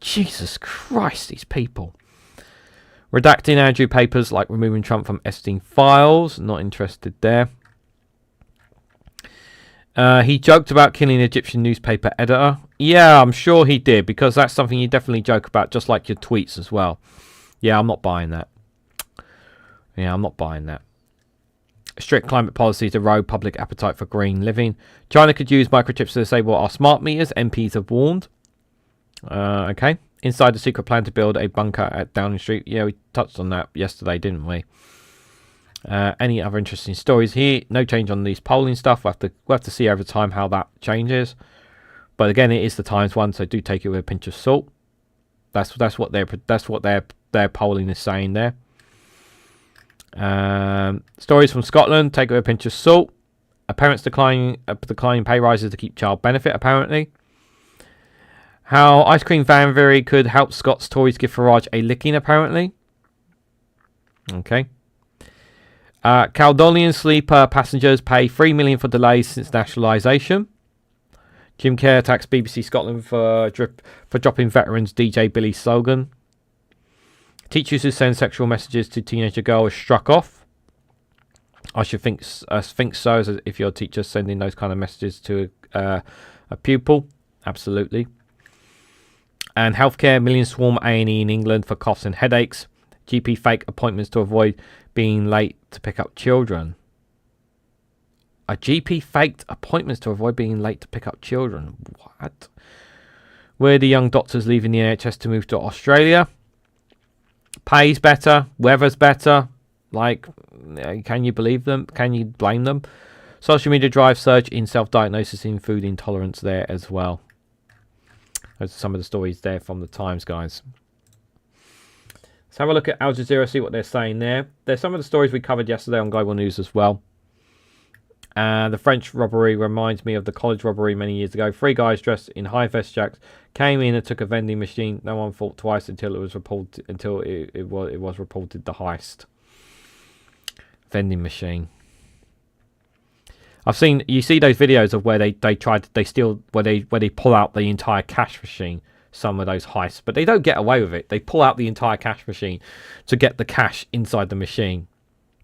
Jesus Christ, these people. Redacting Andrew papers like removing Trump from Epstein files. Not interested there. He joked about killing an Egyptian newspaper editor. Yeah, I'm sure he did, because that's something you definitely joke about, just like your tweets as well. Yeah, I'm not buying that. Strict climate policies erode public appetite for green living. China could use microchips to disable our smart meters, MPs have warned. Okay. Inside the secret plan to build a bunker at Downing Street. Yeah, we touched on that yesterday, didn't we? Any other interesting stories here? No change on these polling stuff. We'll have to see over time how that changes. But again, it is the Times one, so do take it with a pinch of salt. That's what their polling is saying there. Stories from Scotland, take it with a pinch of salt. Parents declining pay rises to keep child benefit, apparently. How ice cream van theory could help Scots Tories give Farage a licking, apparently. Okay. Caledonian sleeper passengers pay $3 million for delays since nationalisation. Jim Kerr attacks BBC Scotland for dropping veterans DJ Billy slogan. Teachers who send sexual messages to teenager girl is struck off. I should think so, as if your teacher's sending those kind of messages to a pupil. Absolutely. And healthcare, millions swarm A&E in England for coughs and headaches. GP fake appointments to avoid being late to pick up children. A GP faked appointments to avoid being late to pick up children. What? We're the young doctors leaving the NHS to move to Australia. Pay's better, weather's better. Like, can you believe them? Can you blame them? Social media drives surge in self-diagnosis in food intolerance there as well. Those are some of the stories there from the Times, guys. Let's have a look at Al Jazeera, see what they're saying there. There's some of the stories we covered yesterday on Global News as well. The French robbery reminds me of the college robbery many years ago. 3 guys dressed in high vest jacks came in and took a vending machine. No one thought twice until it was reported. It was reported the heist. Vending machine. I've seen, you see those videos of where they pull out the entire cash machine. Some of those heists, but they don't get away with it. They pull out the entire cash machine to get the cash inside the machine.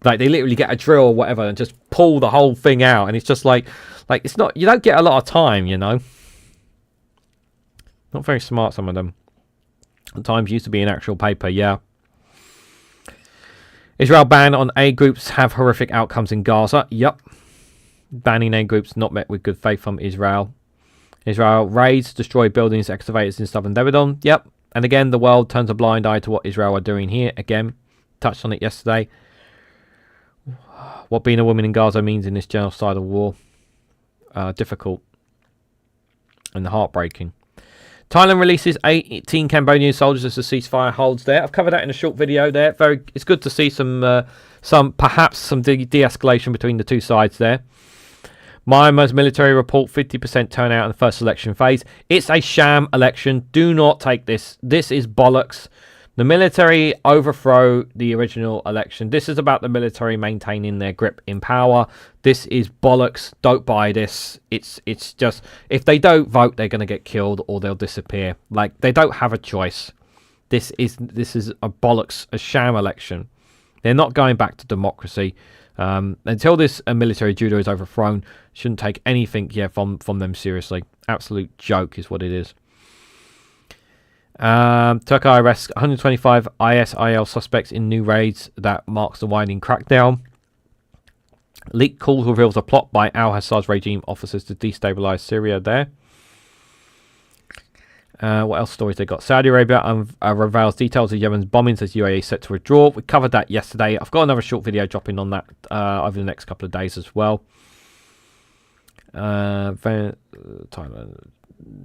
Like, they literally get a drill or whatever and just pull the whole thing out. And it's just like it's not, you don't get a lot of time, you know. Not very smart, some of them. The Times used to be an actual paper, yeah. Israel ban on aid groups have horrific outcomes in Gaza. Yep. Banning aid groups not met with good faith from Israel. Israel raids, destroy buildings, excavators in southern Lebanon. Yep. And again, the world turns a blind eye to what Israel are doing here. Again, touched on it yesterday. What being a woman in Gaza means in this genocidal war. Difficult. And heartbreaking. Thailand releases 18 Cambodian soldiers as the ceasefire holds there. I've covered that in a short video there. It's good to see some de-escalation between the two sides there. Myanmar's military report 50% turnout in the first election phase. It's a sham election. Do not take this. This is bollocks. The military overthrow the original election. This is about the military maintaining their grip in power. This is bollocks. Don't buy this. It's just, if they don't vote, they're going to get killed or they'll disappear. Like, they don't have a choice. This is a bollocks, a sham election. They're not going back to democracy. Until this military judo is overthrown, shouldn't take anything from them seriously. Absolute joke is what it is. Turkey arrests 125 ISIL suspects in new raids that marks the winding crackdown. Leaked call reveals a plot by al-Assad's regime officers to destabilize Syria there. What else stories they got? Saudi Arabia reveals details of Yemen's bombings as UAE set to withdraw. We covered that yesterday. I've got another short video dropping on that over the next couple of days as well.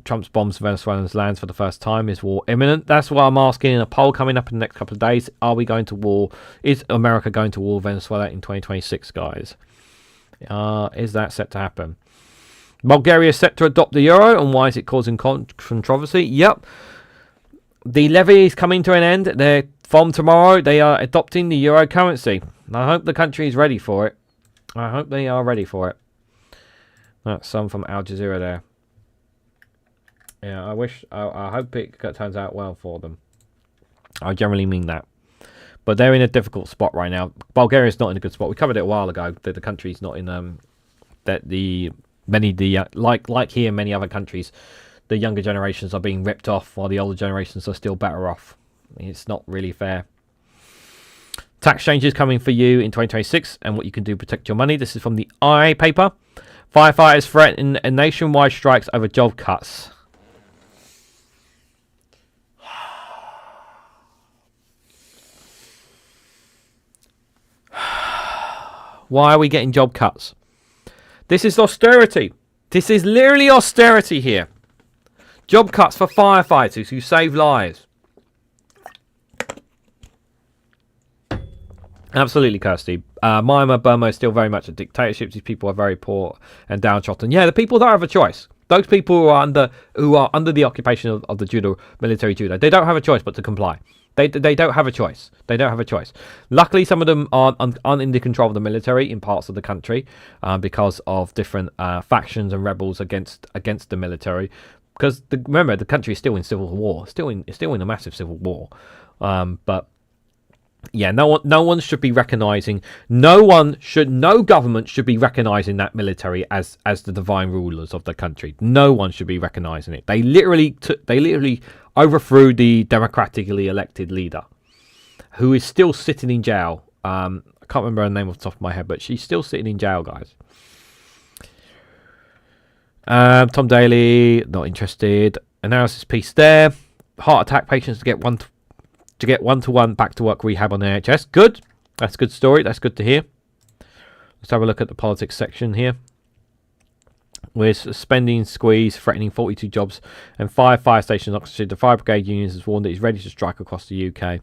Trump's bombs Venezuelans lands for the first time. Is war imminent? That's what I'm asking in a poll coming up in the next couple of days. Are we going to war? Is America going to war with Venezuela in 2026, guys? Is that set to happen? Bulgaria is set to adopt the euro, and why is it causing controversy? Yep. The levy is coming to an end. From tomorrow, they are adopting the euro currency. I hope the country is ready for it. I hope they are ready for it. That's some from Al Jazeera there. Yeah, I hope it turns out well for them. I generally mean that. But they're in a difficult spot right now. Bulgaria's not in a good spot. We covered it a while ago that the country's not in like here, many other countries, the younger generations are being ripped off while the older generations are still better off. It's not really fair. Tax changes coming for you in 2026 and what you can do to protect your money. This is from the I paper. Firefighters threaten a nationwide strikes over job cuts. Why are we getting job cuts? This is austerity. This is literally austerity here. Job cuts for firefighters who save lives. Absolutely, Kirsty. Myanmar, Burma is still very much a dictatorship. These people are very poor and downtrodden. Yeah, the people don't have a choice. Those people who are under the occupation of the military judo, they don't have a choice but to comply. They don't have a choice. They don't have a choice. Luckily, some of them aren't in the control of the military in parts of the country because of different factions and rebels against the military. Because remember, the country is still in civil war, still in a massive civil war. But yeah, no one should be recognizing. No government should be recognizing that military as the divine rulers of the country. No one should be recognizing it. They literally overthrew the democratically elected leader, who is still sitting in jail. I can't remember her name off the top of my head, but she's still sitting in jail, guys. Tom Daly, not interested. analysis piece there. Heart attack patients to get one-to-one back to work rehab on the NHS. Good. That's a good story. That's good to hear. Let's have a look at the politics section here. We're spending squeeze, threatening 42 jobs and 5 fire stations. Oxfordshire. The fire brigade unions has warned that it's ready to strike across the UK.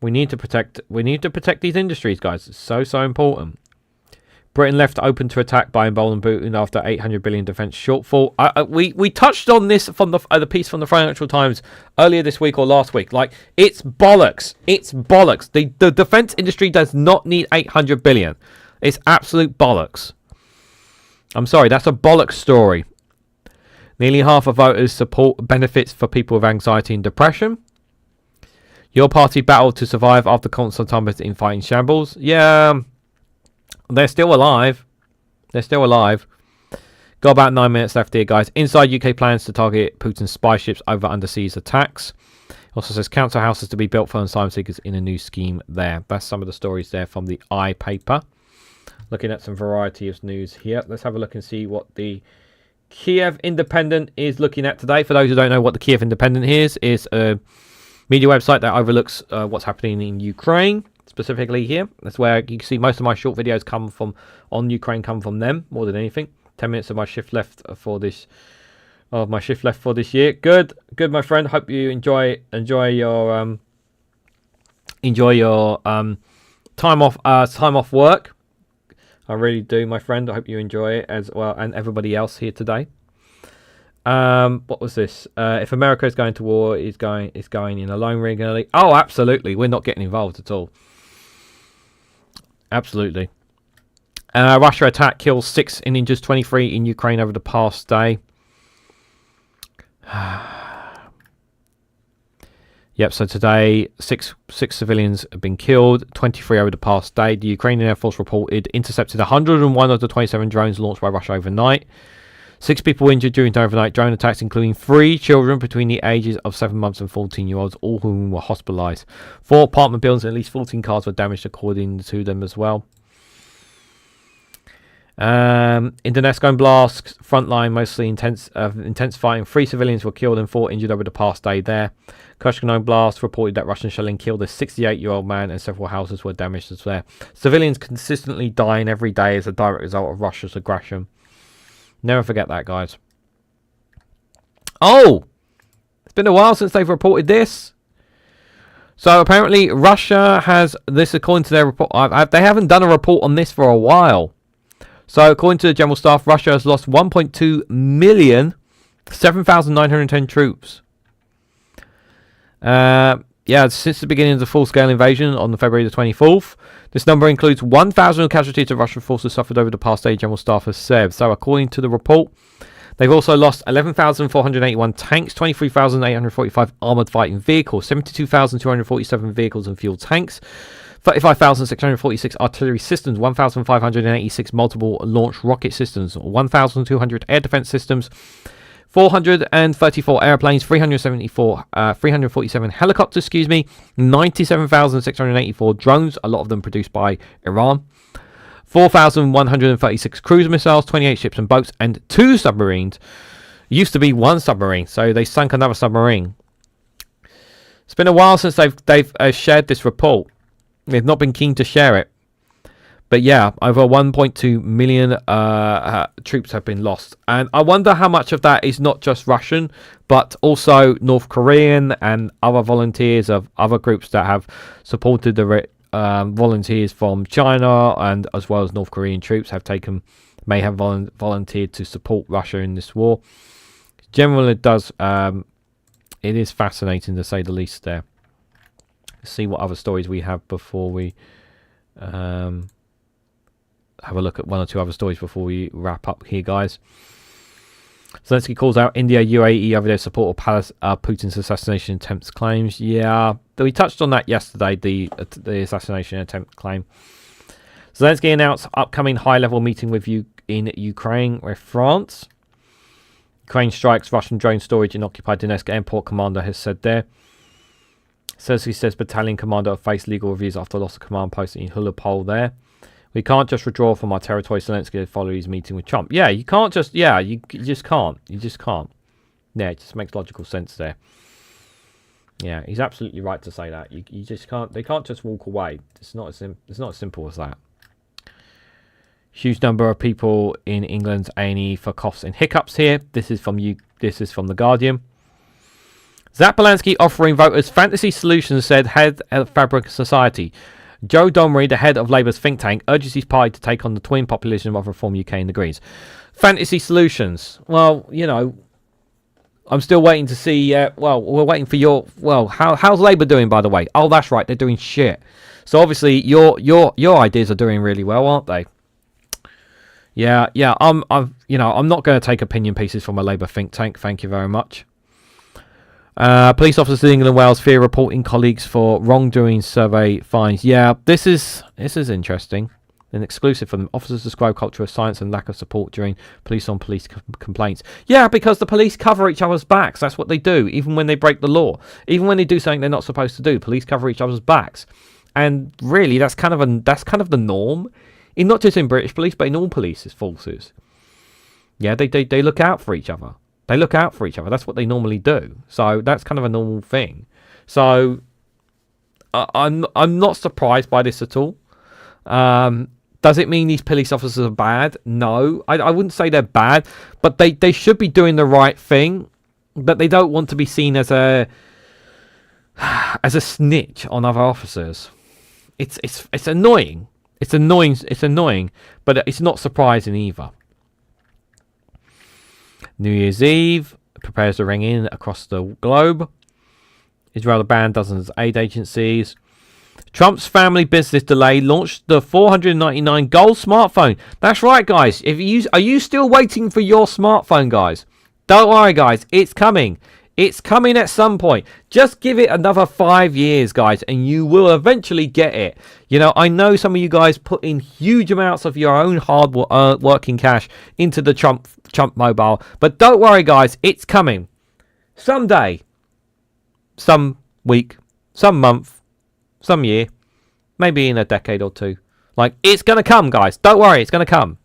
We need to protect these industries, guys. It's so important. Britain left open to attack by emboldened Putin after 800 billion defence shortfall. We touched on this from the piece from the Financial Times earlier this week or last week. Like, it's bollocks. It's bollocks. The defence industry does not need 800 billion. It's absolute bollocks. I'm sorry, that's a bollocks story. Nearly half of voters support benefits for people with anxiety and depression. Your party battled to survive after constant tumbles in fighting shambles. Yeah, they're still alive. They're still alive. Got about 9 minutes left here, guys. Inside UK plans to target Putin's spy ships over underseas attacks. Also says council houses to be built for asylum seekers in a new scheme there. That's some of the stories there from the I paper. Looking at some variety of news here. Let's have a look and see what the Kiev Independent is looking at today. For those who don't know what the Kiev Independent is a media website that overlooks what's happening in Ukraine. Specifically here, that's where you can see most of my short videos come from on Ukraine, come from them more than anything. 10 minutes of my shift left for this year. Good, my friend. Hope you enjoy your time off work. I really do, my friend. I hope you enjoy it as well, and everybody else here today. What was this? If America is going to war, it's going in alone, Reganelite. Oh, absolutely. We're not getting involved at all. Absolutely. Russia attack kills 6 and injures 23 in Ukraine over the past day. Yep, so today, six civilians have been killed, 23 over the past day. The Ukrainian Air Force reported intercepted 101 of the 27 drones launched by Russia overnight. 6 people injured during the overnight drone attacks, including 3 children between the ages of 7 months and 14-year-olds, all of whom were hospitalized. 4 apartment buildings and at least 14 cars were damaged, according to them as well. In Donetsk blast, frontline mostly intense fighting. 3 civilians were killed and 4 injured over the past day there. Kursk blast reported that Russian shelling killed a 68-year-old man and several houses were damaged as well. Civilians consistently dying every day as a direct result of Russia's aggression. Never forget that, guys. Oh! It's been a while since they've reported this. So apparently Russia has, this according to their report, they haven't done a report on this for a while. So according to the General Staff, Russia has lost 1.2 million, 7,910 troops. Since the beginning of the full-scale invasion on February the 24th. This number includes 1,000 casualties of Russian forces suffered over the past day, General Staff has said. So according to the report, they've also lost 11,481 tanks, 23,845 armoured fighting vehicles, 72,247 vehicles and fuel tanks, 35,646 artillery systems, 1,586 multiple launch rocket systems, 1,200 air defence systems, 434 airplanes, 347 helicopters, 97,684 drones, a lot of them produced by Iran, 4,136 cruise missiles, 28 ships and boats, and 2 submarines. Used to be 1 submarine, so they sunk another submarine. It's been a while since they've shared this report. They've not been keen to share it. But yeah, over 1.2 million troops have been lost. And I wonder how much of that is not just Russian, but also North Korean and other volunteers of other groups that have supported the volunteers from China, and as well as North Korean troops may have volunteered to support Russia in this war. Generally, it is fascinating to say the least there. Let's see what other stories we have before we have a look at 1 or 2 other stories before we wrap up here, guys. Zelensky calls out India, UAE over their support of Putin's assassination attempts claims. Yeah, we touched on that yesterday, the assassination attempt claim. Zelensky announced upcoming high-level meeting in Ukraine with France. Ukraine strikes Russian drone storage in occupied Donetsk airport, commander has said there. Zelensky says battalion commander face legal reviews after loss of command post in Hulapol there. We can't just withdraw from our territory, Zelensky followed his meeting with Trump. Yeah, you can't just, you just can't. You just can't. Yeah, it just makes logical sense there. Yeah, he's absolutely right to say that. You just can't. They can't just walk away. It's not as simple as that. Huge number of people in England's A&E for coughs and hiccups here. This is from you. This is from The Guardian. Zapolansky offering voters fantasy solutions, said head of Fabric Society. Joe Domry, the head of Labour's think tank, urges his party to take on the twin populism of Reform UK and the Greens. Fantasy solutions. Well, you know, I'm still waiting to see. Well, we're waiting for your. Well, how's Labour doing, by the way? Oh, that's right, they're doing shit. So obviously, your ideas are doing really well, aren't they? Yeah. I'm not going to take opinion pieces from a Labour think tank. Thank you very much. Police officers in England and Wales fear reporting colleagues for wrongdoing, survey finds. Yeah, this is interesting. An exclusive from them. Officers describe culture of silence and lack of support during police-on-police complaints. Yeah, because the police cover each other's backs. That's what they do, even when they break the law. Even when they do something they're not supposed to do, police cover each other's backs. And really, that's kind of the norm. Not just in British police, but in all police forces. Yeah, they look out for each other. They look out for each other. That's what they normally do. So that's kind of a normal thing. So I'm not surprised by this at all. Does it mean these police officers are bad? No, I wouldn't say they're bad, but they should be doing the right thing. But they don't want to be seen as a snitch on other officers. It's annoying. It's annoying, but it's not surprising either. New Year's Eve prepares to ring in across the globe. Israel banned dozens of aid agencies. Trump's family business delay launched the $499 gold smartphone. That's right, guys. Are you still waiting for your smartphone, guys? Don't worry, guys. It's coming. It's coming at some point. Just give it another 5 years, guys, and you will eventually get it. You know, I know some of you guys put in huge amounts of your own hard working cash into the Trump mobile, but don't worry, guys. It's coming. Someday. Some week. Some month. Some year. Maybe in a decade or two. Like, it's going to come, guys. Don't worry. It's going to come.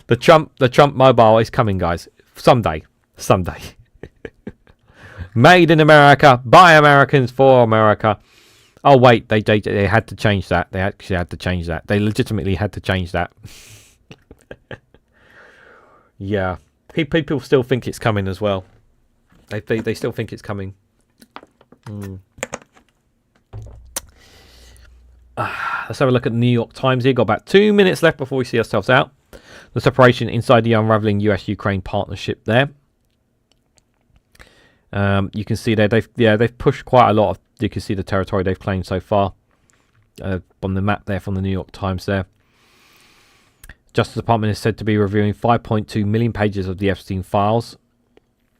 The Trump mobile is coming, guys. Someday. Made in America, by Americans, for America. Oh wait, they had to change that. They actually had to change that. They legitimately had to change that. Yeah, people still think it's coming as well. They still think it's coming. Let's have a look at the New York Times here. Got about 2 minutes left before we see ourselves out. The separation inside the unraveling US-Ukraine partnership there. You can see there they've pushed quite a lot of. You can see the territory they've claimed so far on the map there from the New York Times there. Justice Department is said to be reviewing 5.2 million pages of the Epstein files.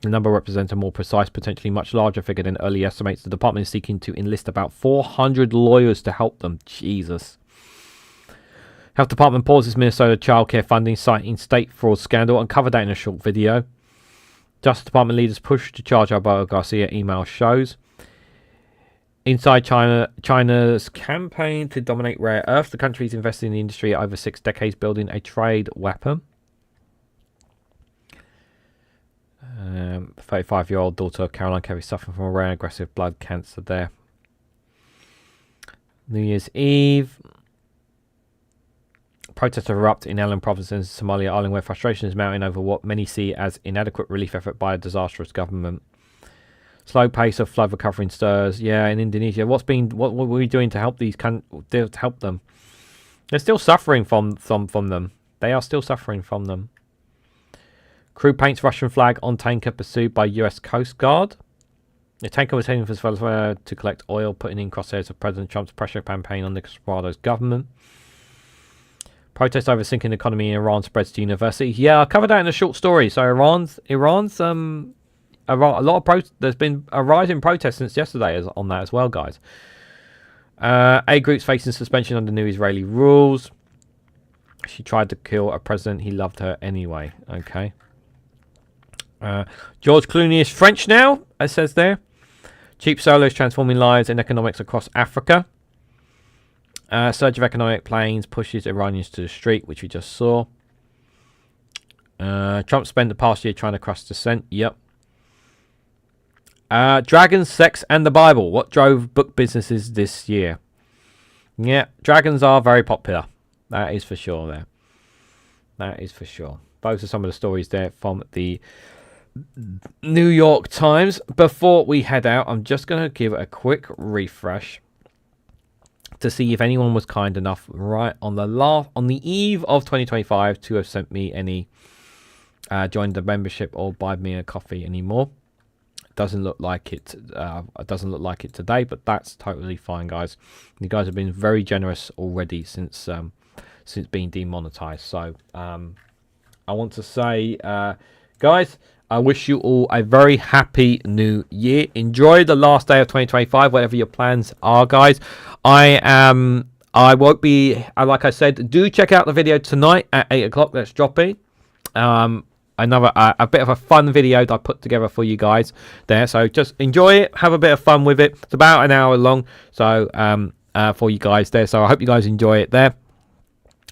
The number represents a more precise, potentially much larger figure than early estimates. The department is seeking to enlist about 400 lawyers to help them. Jesus. Health Department pauses Minnesota childcare funding, citing state fraud scandal, and covered that in a short video. Justice Department leaders push to charge Alberto Garcia, email shows. Inside China's campaign to dominate rare earths. The country is invested in the industry over 6 decades, building a trade weapon. 35-year-old daughter of Caroline Kelly suffering from a rare aggressive blood cancer there. New Year's Eve. Protests erupt in Ellen province in Somalia island, where frustration is mounting over what many see as inadequate relief effort by a disastrous government. Slow pace of flood recovery stirs. Yeah, in Indonesia. What were we doing to help to help them? They're still suffering from them. They are still suffering from them. Crew paints Russian flag on tanker pursued by US Coast Guard. The tanker was heading for Venezuela to collect oil, putting in crosshairs of President Trump's pressure campaign on Nicolas Maduro's government. Protest over sinking economy in Iran spreads to universities. Yeah, I covered that in a short story. So Iran's a lot of there's been a rise in protests since yesterday on that as well, guys. A group's facing suspension under new Israeli rules. She tried to kill a president. He loved her anyway. Okay. George Clooney is French now, it says there. Cheap solar is transforming lives and economics across Africa. Surge of economic planes pushes Iranians to the street, which we just saw. Trump spent the past year trying to crush dissent. Yep. Dragons, sex, and the Bible. What drove book businesses this year? Yeah, dragons are very popular. That is for sure there. That is for sure. Those are some of the stories there from the New York Times. Before we head out, I'm just going to give a quick refresh to see if anyone was kind enough right on the eve of 2025 to have sent me any join the membership or buy me a coffee anymore. Doesn't look like it. It doesn't look like it today, but that's totally fine, guys. You guys have been very generous already since being demonetized. So I want to say, guys, I wish you all a very happy new year. Enjoy the last day of 2025, whatever your plans are, guys. I won't be, like I said, do check out the video tonight at 8 o'clock. That's dropping. Another a bit of a fun video that I put together for you guys there, so just enjoy it, have a bit of fun with it. It's about an hour long, so for you guys there, so I hope you guys enjoy it there.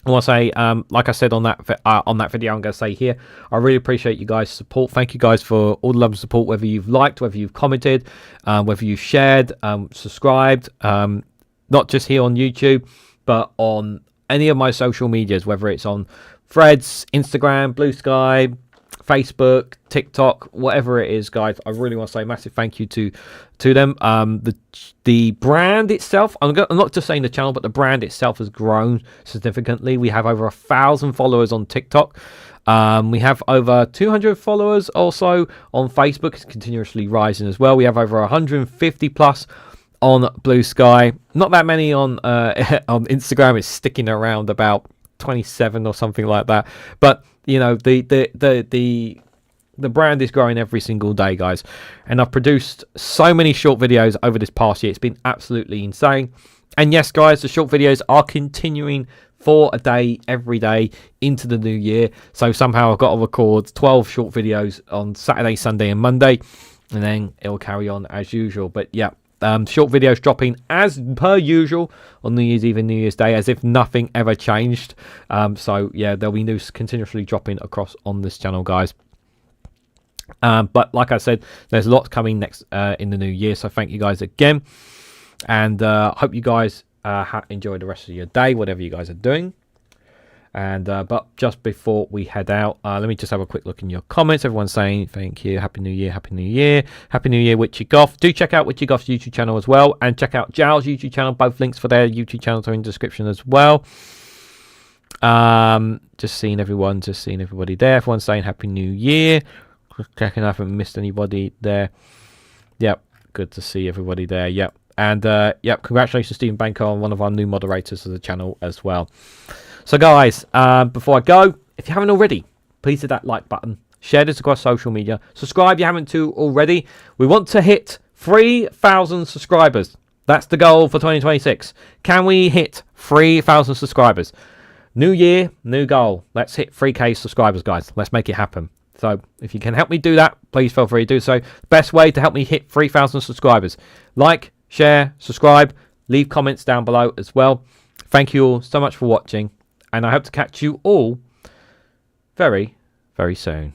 I want to say, like I said on that video, I'm going to say here, I really appreciate you guys' support. Thank you guys for all the love and support, whether you've liked, whether you've commented, whether you've shared, subscribed, not just here on YouTube, but on any of my social medias, whether it's on Threads, Instagram, Blue Sky, Facebook, TikTok, whatever it is, guys. I really want to say a massive thank you to them. The brand itself, I'm not just saying the channel, but the brand itself has grown significantly. We have over 1,000 followers on TikTok. We have over 200 followers also on Facebook. It's continuously rising as well. We have over 150 plus on Blue Sky. Not that many on on Instagram. It's sticking around about 27 or something like that, but you know, the brand is growing every single day, guys, and I've produced so many short videos over this past year. It's been absolutely insane. And yes, guys, the short videos are continuing for a day every day into the new year, so somehow I've got to record 12 short videos on Saturday, Sunday and Monday, and then it'll carry on as usual. But yeah, short videos dropping as per usual on New Year's Eve and New Year's Day, as if nothing ever changed. So yeah, there'll be news continuously dropping across on this channel, guys. But like I said, there's lots coming next in the new year, so thank you guys again, and hope you guys enjoy the rest of your day, whatever you guys are doing. And but just before we head out, let me just have a quick look in your comments. Everyone's saying thank you, happy new year, happy new year, happy new year, Witchy Goth. Do check out Witchy Goth's YouTube channel as well, and check out Jal's YouTube channel. Both links for their YouTube channels are in the description as well. Just seeing everybody there. Everyone's saying happy new year. Checking, I haven't missed anybody there. Yep, good to see everybody there. Yep, and yep, congratulations Stephen Banker on one of our new moderators of the channel as well. So guys, before I go, if you haven't already, please hit that like button, share this across social media, subscribe if you haven't already. We want to hit 3,000 subscribers. That's the goal for 2026. Can we hit 3,000 subscribers? New year, new goal. Let's hit 3K subscribers, guys. Let's make it happen. So if you can help me do that, please feel free to do so. Best way to help me hit 3,000 subscribers. Like, share, subscribe, leave comments down below as well. Thank you all so much for watching, and I hope to catch you all very, very soon.